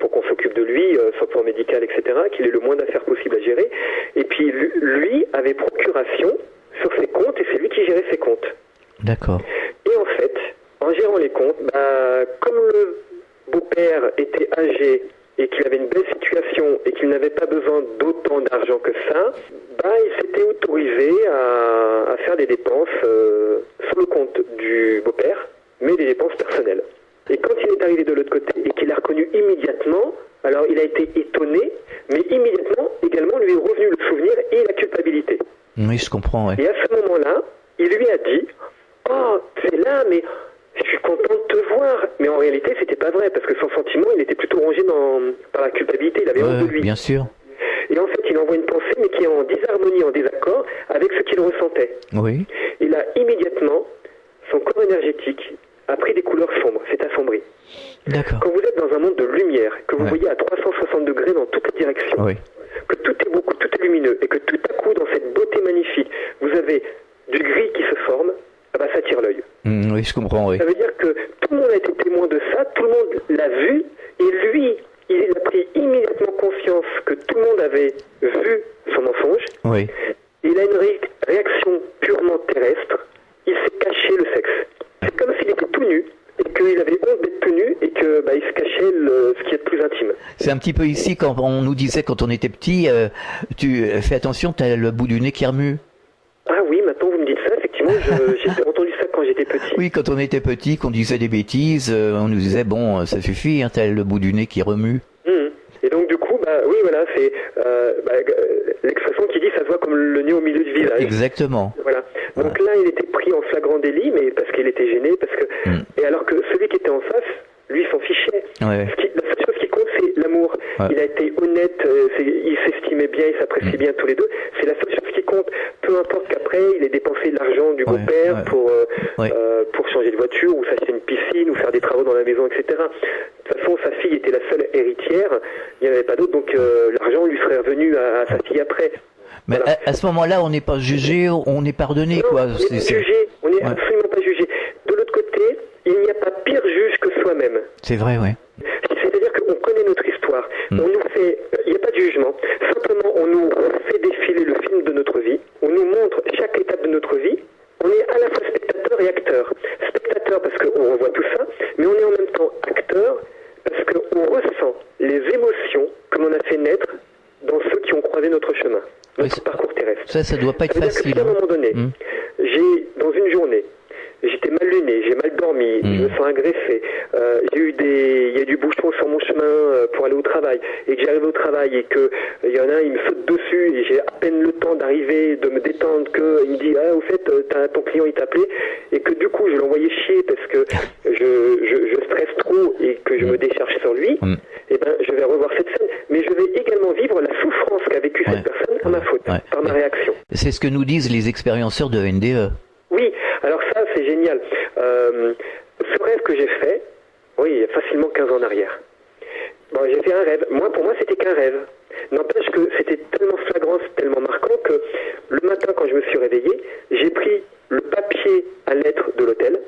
Pour qu'on s'occupe de lui, sur le plan médical, etc., qu'il ait le moins d'affaires possible à gérer. Et puis lui avait procuration sur ses comptes, et c'est lui qui gérait ses comptes. D'accord. Et en fait, en gérant les comptes, comme le beau-père était âgé et qu'il avait une belle situation et qu'il n'avait pas besoin d'autant d'argent que ça, il s'était autorisé à faire des dépenses sur le compte du beau-père, mais des dépenses personnelles. Et quand il est arrivé de l'autre côté et qu'il a reconnu immédiatement, alors il a été étonné, mais immédiatement également lui est revenu le souvenir et la culpabilité. Oui, je comprends, ouais. Et à ce moment-là, il lui a dit « Oh, c'est là, mais je suis content de te voir ». Mais en réalité, c'était pas vrai, parce que son sentiment, il était plutôt rongé par la culpabilité, il avait honte de lui. Bien sûr. Et en fait, il envoie une pensée, mais qui est en disharmonie, en désaccord avec ce qu'il ressentait. Oui. Et là, immédiatement, son corps énergétique a pris des couleurs sombres, s'est assombri. D'accord. Quand vous êtes dans un monde de lumière, que vous voyez à 360 degrés dans toutes les directions, que tout est beau, que tout est lumineux, et que tout à coup, dans cette beauté magnifique, vous avez du gris qui se forme, ça tire l'œil. Oui, je comprends, oui. Ça veut dire que tout le monde a été témoin de ça, tout le monde l'a vu, et lui, il a pris immédiatement conscience que tout le monde avait vu son mensonge. Oui. Il a une réaction purement terrestre, il s'est caché le sexe. C'est comme s'il était tout nu, et qu'il avait honte d'être tout nu, et que il se cachait ce qui est de plus intime. C'est un petit peu ici, quand on nous disait, quand on était petit, tu fais attention, t'as le bout du nez qui remue. Ah oui, maintenant vous me dites ça, effectivement, j'ai entendu ça quand j'étais petit. Oui, quand on était petit, qu'on disait des bêtises, on nous disait, bon, ça suffit, t'as le bout du nez qui remue. Et donc du coup, oui, voilà, c'est l'expression qui dit ça se voit comme le nez au milieu du visage. Exactement. Voilà. Donc là, il était pris en flagrant délit, mais parce qu'il était gêné, parce que et alors que celui qui était en face, lui, s'en fichait. La seule chose qui compte, c'est l'amour. Il a été honnête, il s'estimait bien, il s'appréciait bien tous les deux. C'est la seule chose qui compte. Peu importe qu'après, il ait dépensé de l'argent du beau-père pour changer de voiture, ou s'acheter une piscine, ou faire des travaux dans la maison, etc. De toute façon, sa fille était la seule héritière. Il n'y en avait pas d'autre, donc l'argent lui serait revenu à sa fille après. Mais à ce moment-là, on n'est pas jugé, on est pardonné, non, quoi. On n'est jugé, on n'est absolument pas jugé. De l'autre côté, il n'y a pas pire juge que soi-même. C'est vrai, oui. C'est-à-dire qu'on connaît notre histoire. On nous fait, il n'y a pas de jugement. Simplement, on nous fait défiler le film de notre vie. On nous montre chaque étape de notre vie. On est à la fois spectateur et acteur. Spectateur parce qu'on revoit tout ça, mais on est en même temps acteur parce qu'on ressent les émotions que l'on a fait naître dans ceux qui ont croisé notre chemin, notre parcours terrestre. Ça doit pas être facile. À un moment donné, dans une journée, j'étais mal luné, j'ai mal dormi, je me sens agressé, il y a du bouchon sur mon chemin pour aller au travail, et que j'arrive au travail et que il y en a un, il me saute dessus et j'ai à peine le temps d'arriver, de me détendre, il me dit au fait ton client il t'appelait, et que du coup je l'envoyais chier parce que je stresse trop et que je me décharge sur lui, et je vais revoir cette scène, mais je vais également vivre la souffrance qu'a vécue cette personne par ma faute, par ma réaction. C'est ce que nous disent les expérienceurs de NDE. Oui, alors ça c'est génial. Ce rêve que j'ai fait, il y a facilement 15 ans en arrière. J'ai fait un rêve. Pour moi, c'était qu'un rêve. N'empêche que c'était tellement flagrant, tellement marquant que le matin, quand je me suis réveillé, j'ai pris le papier à lettres de l'hôtel,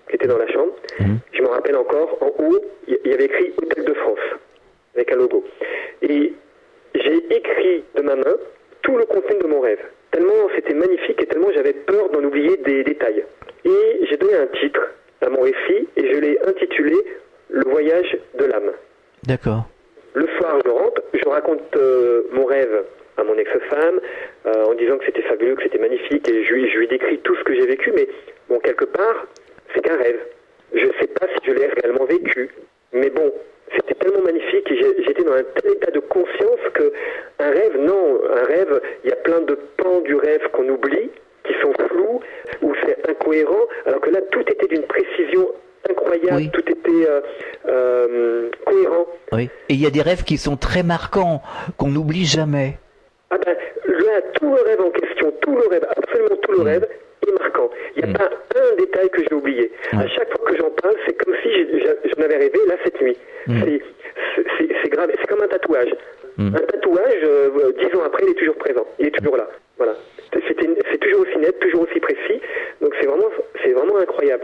qui était dans la chambre. Je m'en rappelle encore, en haut, il y avait écrit Hôtel de France, avec un logo. Et j'ai écrit de ma main tout le contenu de mon rêve. Tellement c'était magnifique et tellement j'avais peur d'en oublier des détails. Et j'ai donné un titre à mon récit et je l'ai intitulé « le voyage de l'âme. D'accord. Le soir, je rentre, je raconte mon rêve à mon ex-femme, en disant que c'était fabuleux, que c'était magnifique, et je lui décris tout ce que j'ai vécu, mais bon, quelque part, c'est qu'un rêve. Je ne sais pas si je l'ai réellement vécu, mais bon, c'était tellement magnifique, et j'étais dans un tel état de conscience que un rêve, il y a plein de pans du rêve qu'on oublie, qui sont flous, où c'est incohérent, alors que là, tout était d'une précision incroyable, Oui. tout était cohérent. Oui. Et il y a des rêves qui sont très marquants, qu'on n'oublie jamais. Ah ben, là, tout le rêve en question, tout le rêve, absolument tout le rêve est marquant. Il n'y a pas un détail que j'ai oublié. À chaque fois que j'en parle, c'est comme si j'en avais rêvé là cette nuit. C'est grave, c'est comme un tatouage. Un tatouage, 10 ans après, il est toujours présent, il est toujours là. Voilà. C'est toujours aussi net, toujours aussi précis. Donc c'est vraiment incroyable.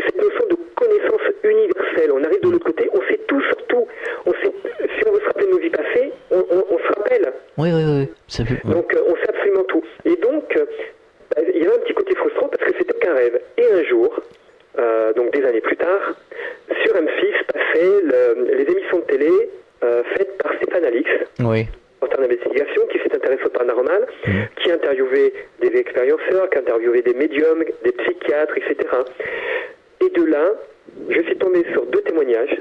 Cette notion de connaissance universelle, on arrive de l'autre côté, on sait tout sur tout. On sait, si on veut se rappeler de nos vies passées, on se rappelle. Oui. Ça fait... Donc on sait absolument tout. Et donc, il y avait un petit côté frustrant parce que c'était qu'un rêve. Et un jour, donc des années plus tard, sur M6 passaient les émissions de télé faites par Stéphane Alix, reporter d'investigation, qui s'est intéressé au paranormal, qui interviewait des expérienceurs, qui interviewait des médiums, des psychiatres, etc. Et de là, je suis tombé sur 2 témoignages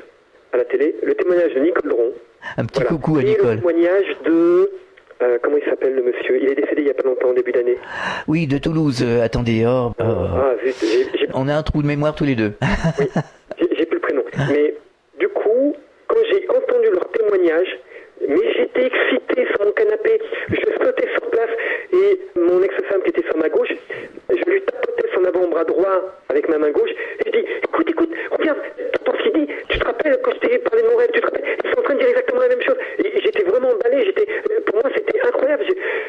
à la télé. Le témoignage de Nicole Dron. Un petit coucou à et Nicole. le témoignage de... comment il s'appelle le monsieur? Il est décédé il n'y a pas longtemps, en début d'année. Oui, de Toulouse. Attendez, Zut, on a un trou de mémoire tous les deux. Oui, j'ai plus le prénom. Mais du coup, quand j'ai entendu leur témoignage, mais j'étais excité sur mon canapé, je sautais sur place, et mon ex-femme qui était sur ma gauche, je lui tapotais son avant-bras droit avec ma main gauche, et je dis, écoute, regarde, t'entends ce qu'il dit, tu te rappelles quand je t'ai parlé de mon rêve, tu te rappelles, ils sont en train de dire exactement la même chose, et j'étais vraiment emballé, pour moi c'était incroyable,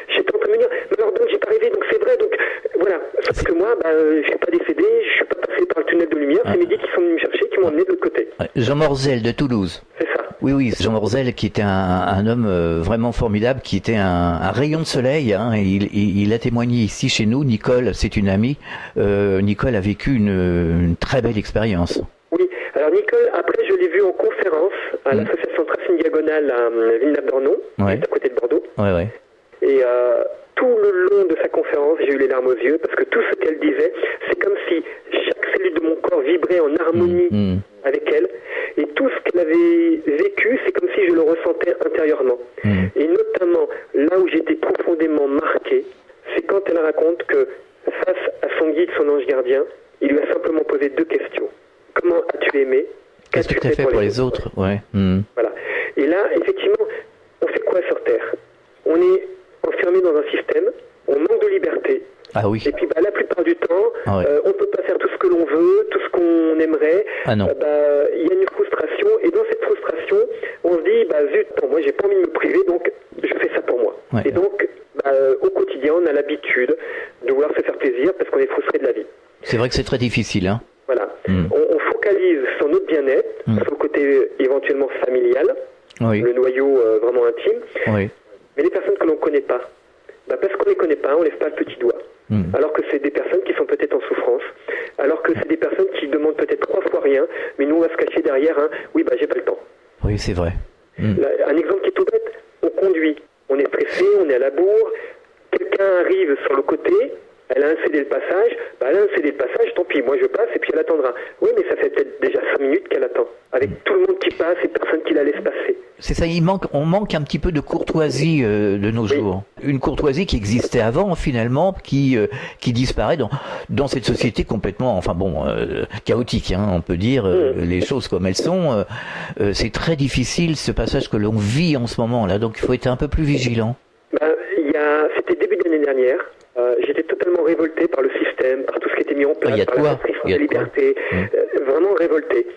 j'étais en train de me dire, mais alors donc j'ai pas rêvé, donc c'est vrai, donc voilà, sauf que moi, je suis pas décédé, je suis pas passé par le tunnel de lumière, c'est mes guides qui sont venus me chercher, qui m'ont emmené de l'autre côté. Jean Morzel de Toulouse. C'est ça. Oui, Jean Morzel qui était un homme vraiment formidable, qui était un rayon de soleil. Il a témoigné ici chez nous. Nicole, c'est une amie. Nicole a vécu une très belle expérience. Oui, alors Nicole, après je l'ai vue en conférence à l'association Tracing Diagonale à Villeneuve-d'Ornon, juste à côté de Bordeaux. Ouais. Et tout le long de sa conférence, j'ai eu les larmes aux yeux, parce que tout ce qu'elle disait, c'est comme si chaque cellule de mon corps vibrait en harmonie avec elle. Et tout ce qu'elle avait vécu, c'est comme si je le ressentais intérieurement. Et notamment, là où j'étais profondément marqué, c'est quand elle raconte que face à son guide, son ange gardien, il lui a simplement posé 2 questions. Comment as-tu aimé? Qu'est-ce que tu as fait pour les autres? Ouais. Voilà. Et là, effectivement, on fait quoi sur Terre? On est enfermé dans un système, on manque de liberté. Ah oui. Et puis la plupart du temps, on ne peut pas faire tout ce que l'on veut, tout ce qu'on aimerait. Ah non. Il y a une frustration, et dans cette frustration, on se dit, zut, moi j'ai pas envie de me priver, donc je fais ça pour moi. Ouais. Et donc, au quotidien, on a l'habitude de vouloir se faire plaisir parce qu'on est frustré de la vie. C'est vrai que c'est très difficile, hein. Voilà. On focalise sur notre bien-être, sur le côté éventuellement familial, le noyau vraiment intime. Oui. Mais les personnes que l'on ne connaît pas, parce qu'on ne les connaît pas, on ne lève pas le petit doigt. Alors que c'est des personnes qui sont peut-être en souffrance, alors que c'est des personnes qui demandent peut-être 3 fois rien, mais nous on va se cacher derrière oui, j'ai pas le temps. Oui, c'est vrai. Là, un exemple qui est tout bête, on conduit, on est pressé, on est à la bourre, quelqu'un arrive sur le côté, elle a incédé le passage, tant pis, moi je passe et puis elle attendra. Oui, mais ça fait peut-être déjà 5 minutes qu'elle attend, avec tout le monde qui passe et personne qui la laisse passer. C'est ça, on manque un petit peu de courtoisie de nos jours. Une courtoisie qui existait avant, finalement, qui disparaît dans cette société complètement, chaotique, hein, on peut dire les choses comme elles sont. C'est très difficile ce passage que l'on vit en ce moment-là, donc il faut être un peu plus vigilant. C'était début d'année dernière. J'étais totalement révolté par le système, par tout ce qui était mis en place, par la restriction de liberté, vraiment révolté.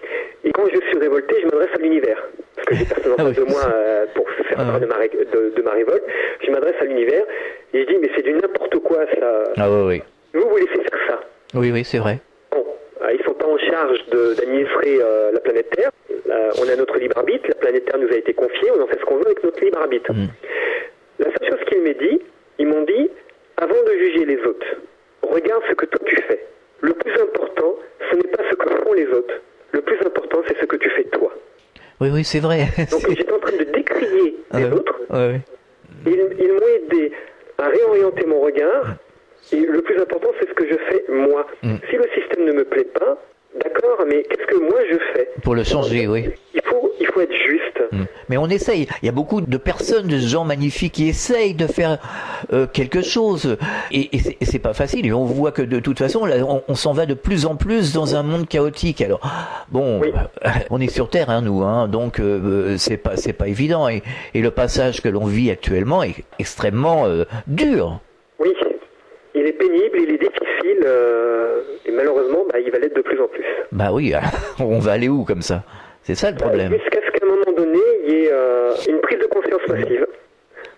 Et quand je suis révolté, je m'adresse à l'univers, parce que j'ai personne en face de moi pour faire part de ma révolte. Je m'adresse à l'univers et je dis, mais c'est du n'importe quoi ça. Ah oui. Vous laissez faire ça. Oui, c'est vrai. Bon, ils sont pas en charge d'administrer la planète Terre. On a notre libre arbitre, la planète Terre nous a été confiée, on en fait ce qu'on veut avec notre libre arbitre. La seule chose ils m'ont dit, avant de juger les autres, regarde ce que toi tu fais. Le plus important, ce n'est pas ce que font les autres. Le plus plus important, c'est ce que tu fais toi. Oui, c'est vrai. Donc j'étais en train de décrier les autres. Ouais. Ils m'ont aidé à réorienter mon regard. Et le plus important, c'est ce que je fais moi. Si le système ne me plaît pas, d'accord, mais qu'est-ce que moi je fais? Pour le changer, oui. Il faut être juste. Mais on essaye. Il y a beaucoup de personnes, de gens magnifiques qui essayent de faire quelque chose. Et c'est pas facile. Et on voit que de toute façon, là, on s'en va de plus en plus dans un monde chaotique. Alors, bon, on est sur Terre, hein, nous, hein, donc c'est pas évident. Et le passage que l'on vit actuellement est extrêmement dur. Oui, il est pénible, il est difficile, et malheureusement, il va l'être de plus en plus. Bah oui, on va aller où comme ça? C'est ça le problème. Jusqu'à ce qu'à un moment donné, il y ait une prise de conscience massive.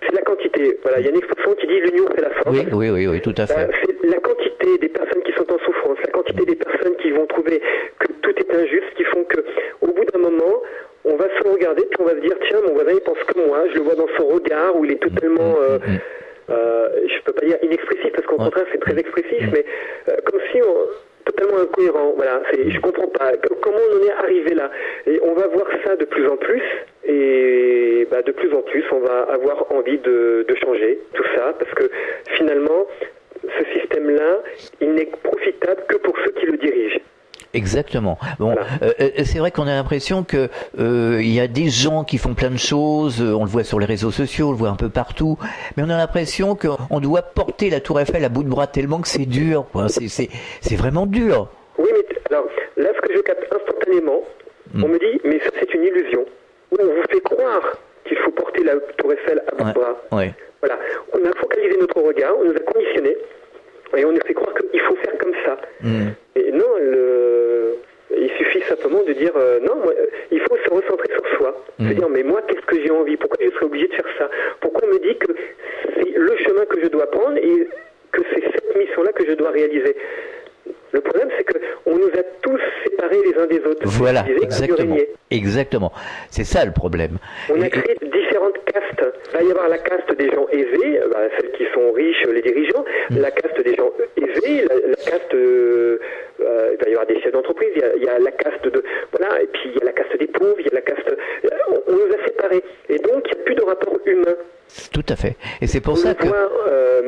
C'est la quantité. Voilà, il y a une expression qui dit l'union fait la force. Oui, tout à fait. C'est la quantité des personnes qui sont en souffrance, la quantité des personnes qui vont trouver que tout est injuste, qui font que, au bout d'un moment, on va se regarder puis on va se dire tiens, mon voisin il pense comme moi, je le vois dans son regard où il est totalement, je peux pas dire inexpressif parce qu'au contraire c'est très expressif, mais comme si totalement incohérent. Voilà, je comprends pas comment on en est arrivé là. Et on va voir ça de plus en plus. Et de plus en plus, on va avoir envie de changer tout ça parce que finalement, ce système-là, il n'est profitable que pour ceux qui le dirigent. Exactement. Bon, c'est vrai qu'on a l'impression que il y a des gens qui font plein de choses. On le voit sur les réseaux sociaux, on le voit un peu partout. Mais on a l'impression qu'on doit porter la Tour Eiffel à bout de bras tellement que c'est dur. Quoi. C'est vraiment dur. Oui, mais alors là, ce que je capte instantanément, on me dit, mais ça c'est une illusion. On vous fait croire qu'il faut porter la Tour Eiffel à bout de bras. Ouais. Voilà. On a focalisé notre regard, on nous a conditionnés. Et on nous fait croire qu'il faut faire comme ça. Et non, il suffit simplement de dire non, il faut se recentrer sur soi. Se dire mais moi qu'est-ce que j'ai envie? Pourquoi je serais obligé de faire ça? Pourquoi on me dit que c'est le chemin que je dois prendre et que c'est cette mission-là que je dois réaliser? Le problème, c'est qu'on nous a tous séparés les uns des autres. Voilà, exactement. C'est ça le problème. On a créé différentes castes. Il va y avoir la caste des gens aisés, celles qui sont riches, les dirigeants, la caste des gens aisés, la caste... il va y avoir des chefs d'entreprise, il y a la caste de... Voilà, et puis il y a la caste des pauvres, il y a la caste... On nous a séparés. Et donc, il n'y a plus de rapport humain. Tout à fait. Et c'est pour ça que...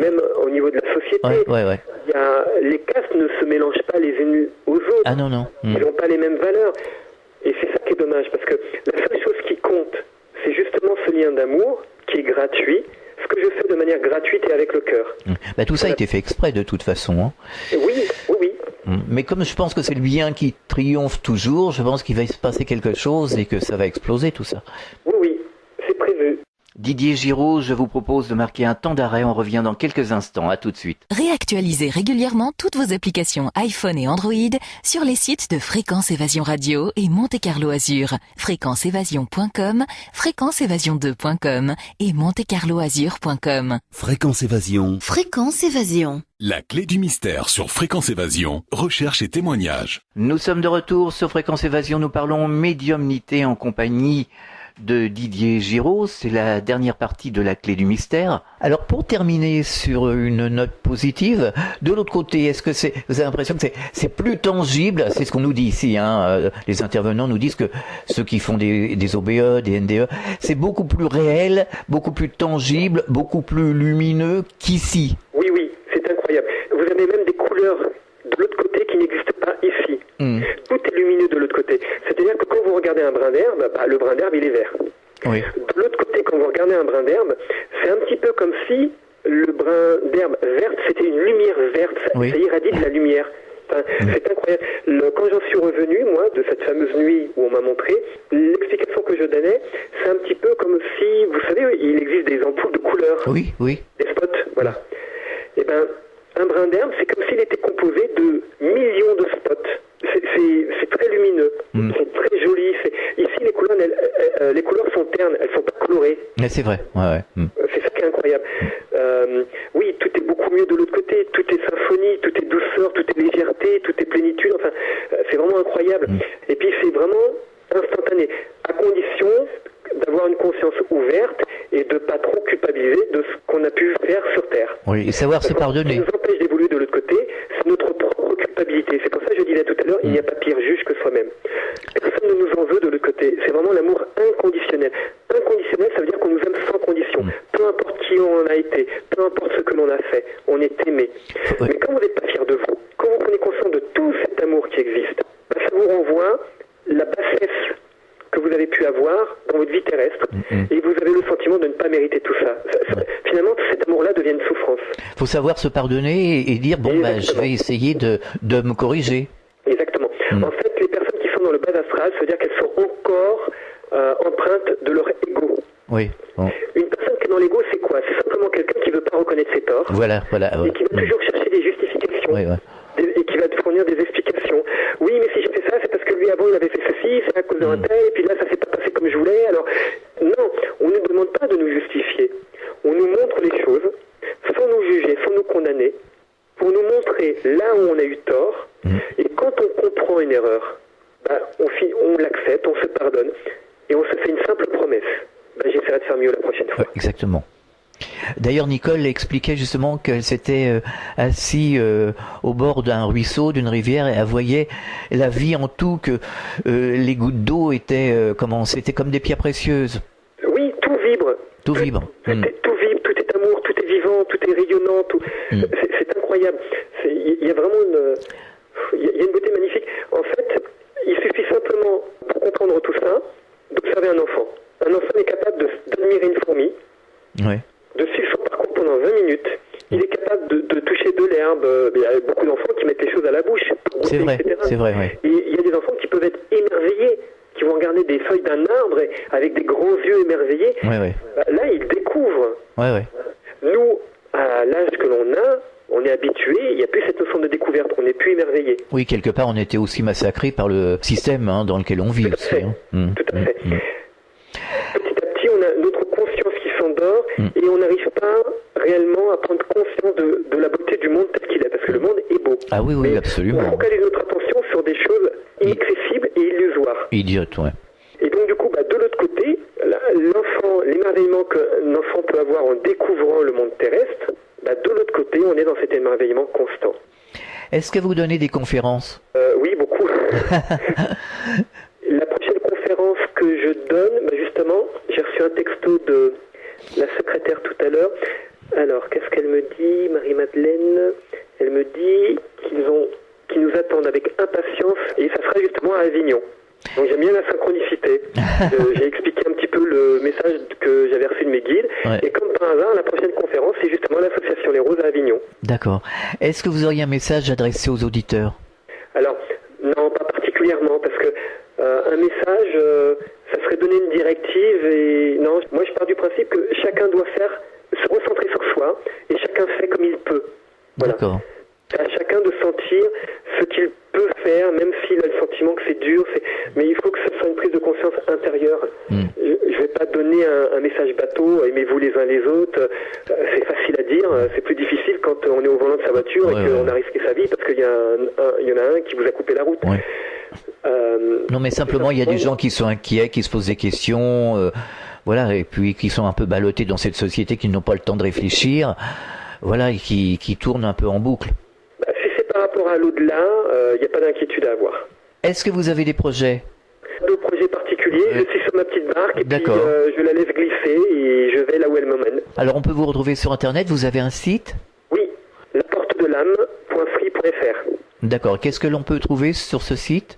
même au niveau de la société, les castes ne se mélangent pas les unes aux autres. Ah non. Ils n'ont pas les mêmes valeurs. Et c'est ça qui est dommage, parce que la seule chose qui compte, c'est justement ce lien d'amour qui est gratuit, ce que je fais de manière gratuite et avec le cœur. Tout ça a été fait exprès de toute façon. Hein. Oui. Mais comme je pense que c'est le bien qui triomphe toujours, je pense qu'il va se passer quelque chose et que ça va exploser tout ça. Oui, c'est prévu. Didier Giraud, je vous propose de marquer un temps d'arrêt. On revient dans quelques instants. À tout de suite. Réactualisez régulièrement toutes vos applications iPhone et Android sur les sites de Fréquence Évasion Radio et Monte Carlo Azur. FréquenceÉvasion.com, FréquenceÉvasion2.com et MonteCarloAzur.com. Fréquence Évasion. Fréquence Évasion. La clé du mystère sur Fréquence Évasion, recherche et témoignages. Nous sommes de retour sur Fréquence Évasion. Nous parlons médiumnité en compagnie de Didier Giraud. C'est la dernière partie de la clé du mystère. Alors pour terminer sur une note positive, de l'autre côté, est-ce que vous avez l'impression que c'est plus tangible? C'est ce qu'on nous dit ici, hein. Les intervenants nous disent que ceux qui font des OBE, des NDE, c'est beaucoup plus réel, beaucoup plus tangible, beaucoup plus lumineux qu'ici. Oui, c'est incroyable. Vous avez même des couleurs de l'autre côté qui n'existent pas ici. Tout est lumineux de l'autre côté. C'est-à-dire que quand vous regardez un brin d'herbe, le brin d'herbe il est vert. Oui. De l'autre côté, quand vous regardez un brin d'herbe, c'est un petit peu comme si le brin d'herbe verte, c'était une lumière verte. Ça irradie de la lumière. Enfin, c'est incroyable. Quand j'en suis revenu, moi, de cette fameuse nuit où on m'a montré, l'explication que je donnais, c'est un petit peu comme si, vous savez, il existe des ampoules de couleurs. Oui. Des spots, voilà. Et un brin d'herbe, c'est comme s'il était composé de millions de spots. C'est très lumineux, c'est très joli. Ici, les couleurs sont ternes, elles sont pas colorées. Mais c'est vrai, ouais. C'est ça qui est incroyable. Oui, tout est beaucoup mieux de l'autre côté. Tout est symphonie, tout est douceur, tout est légèreté, tout est plénitude. Enfin, c'est vraiment incroyable. Et puis, c'est vraiment instantané, à condition d'avoir une conscience ouverte et de pas trop culpabiliser de ce qu'on a pu faire sur Terre. Oui, et savoir se pardonner. Ce qui nous empêche d'évoluer de l'autre côté, c'est notre propre culpabilité. C'est pour ça que je disais tout à l'heure, il n'y a pas pire juge que soi-même. c'est vraiment l'amour inconditionnel. Inconditionnel, ça veut dire qu'on nous aime sans condition. Peu importe qui on a été, peu importe ce que l'on a fait, on est aimé. Mais quand vous n'êtes pas fier de vous, quand vous prenez conscience de tout cet amour qui existe, ça vous renvoie la bassesse que vous avez pu avoir dans votre vie terrestre, et vous avez le sentiment de ne pas mériter tout ça. Finalement, cet amour-là devient une souffrance. Il faut savoir se pardonner et dire, bon, je vais essayer de me corriger. Exactement. En fait, les personnes qui sont dans le bas astral, ça veut dire qu'elles sont encore empreintes de leur ego. Oui. Bon. Une personne qui est dans l'ego, c'est quoi? C'est simplement quelqu'un qui ne veut pas reconnaître ses torts. Voilà. Et qui va toujours chercher des justifications. Oui. Et qui va te fournir des explications. Oui, mais si j'ai fait ça, c'est parce que lui avant il avait fait ceci, c'est à cause d'un tel, et puis là ça s'est pas passé comme je voulais. Alors, non, on ne demande pas de nous justifier. On nous montre les choses, sans nous juger, sans nous condamner, pour nous montrer là où on a eu tort. Et quand on comprend une erreur, on l'accepte, on se pardonne, et on se fait une simple promesse. J'essaierai de faire mieux la prochaine fois. Exactement. D'ailleurs, Nicole expliquait justement qu'elle s'était assise au bord d'un ruisseau, d'une rivière, et elle voyait la vie en tout, que les gouttes d'eau étaient c'était comme des pierres précieuses. Oui, tout vibre. Tout vibre. Tout vibre, tout est amour, tout est vivant, tout est rayonnant. C'est incroyable. Il y a vraiment une beauté magnifique. En fait, il suffit simplement, pour comprendre tout ça, d'observer un enfant. Un enfant est capable d'admirer une fourmi. Oui. De suivre son parcours pendant 20 minutes. Il est capable de toucher de l'herbe. Il y a beaucoup d'enfants qui mettent les choses à la bouche. C'est vrai, c'est vrai, oui. Et il y a des enfants qui peuvent être émerveillés, qui vont regarder des feuilles d'un arbre avec des grands yeux émerveillés. Oui. Là, ils découvrent. Oui. Nous, à l'âge que l'on a, on est habitué, il n'y a plus cette notion de découverte, on n'est plus émerveillé. Oui, quelque part, on était aussi massacré par le système dans lequel on vit. Tout à fait. Petit à petit, on a notre conscience qui s'endort et on n'arrive pas réellement à prendre conscience de la beauté du monde tel qu'il est, parce que le monde est beau. Ah oui, mais absolument. On focalise notre attention sur des choses inaccessibles et illusoires. Idiote, ouais. Et donc du coup, de l'autre côté, l'enfant, l'émerveillement qu'un enfant peut avoir en découvrant le monde terrestre, de l'autre côté, on est dans cet émerveillement constant. Est-ce que vous donnez des conférences? Oui, beaucoup. La prochaine conférence que je donne, justement, j'ai reçu un texto de la secrétaire tout à l'heure. Alors, qu'est-ce qu'elle me dit, Marie-Madeleine? Elle me dit qu'ils nous attendent avec impatience, et ça sera justement à Avignon. Donc j'aime bien la synchronicité. J'ai expliqué un petit peu le message que j'avais reçu de mes guides. Ouais. Et comme par hasard, la prochaine conférence, c'est justement l'association Les Roses à Avignon. D'accord. Est-ce que vous auriez un message adressé aux auditeurs? Alors, non, pas particulièrement, parce que un message, ça serait donner une directive. Et non, moi je pars du principe que chacun doit se recentrer sur soi, et chacun fait comme il peut. Voilà. D'accord. C'est à chacun de sentir ce qu'il peut faire, même s'il a le sentiment que c'est dur. Mais il faut que ce soit une prise de conscience intérieure. Je ne vais pas donner un message bateau, aimez-vous les uns les autres. C'est facile à dire, c'est plus difficile quand on est au volant de sa voiture et qu'on a risqué sa vie parce qu'il y en a un qui vous a coupé la route. Ouais. Non, mais simplement, il y a des gens qui sont inquiets, qui se posent des questions, et puis qui sont un peu ballottés dans cette société, qui n'ont pas le temps de réfléchir, et qui tournent un peu en boucle. Si c'est par rapport à l'au-delà, il n'y a pas d'inquiétude à avoir. Est-ce que vous avez des projets? De projets particuliers, je suis sur ma petite barque et puis je la laisse glisser et je vais là où elle m'emmène. Alors on peut vous retrouver sur internet, vous avez un site? Oui, laportedelame.free.fr. D'accord, qu'est-ce que l'on peut trouver sur ce site?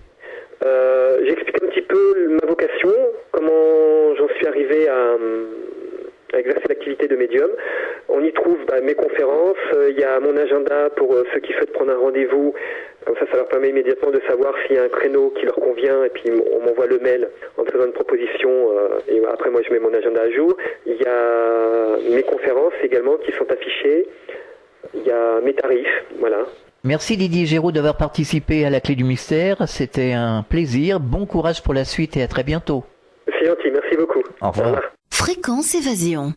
J'explique un petit peu ma vocation, comment j'en suis arrivé à exercer l'activité de médium. On y trouve mes conférences, il y a mon agenda pour ceux qui souhaitent prendre un rendez-vous. Comme ça leur permet immédiatement de savoir s'il y a un créneau qui leur convient et puis on m'envoie le mail en me faisant une proposition et après moi je mets mon agenda à jour. Il y a mes conférences également qui sont affichées. Il y a mes tarifs, voilà. Merci Didier Géraud d'avoir participé à la Clé du Mystère. C'était un plaisir. Bon courage pour la suite et à très bientôt. C'est gentil, merci beaucoup. Au revoir. Fréquence Évasion.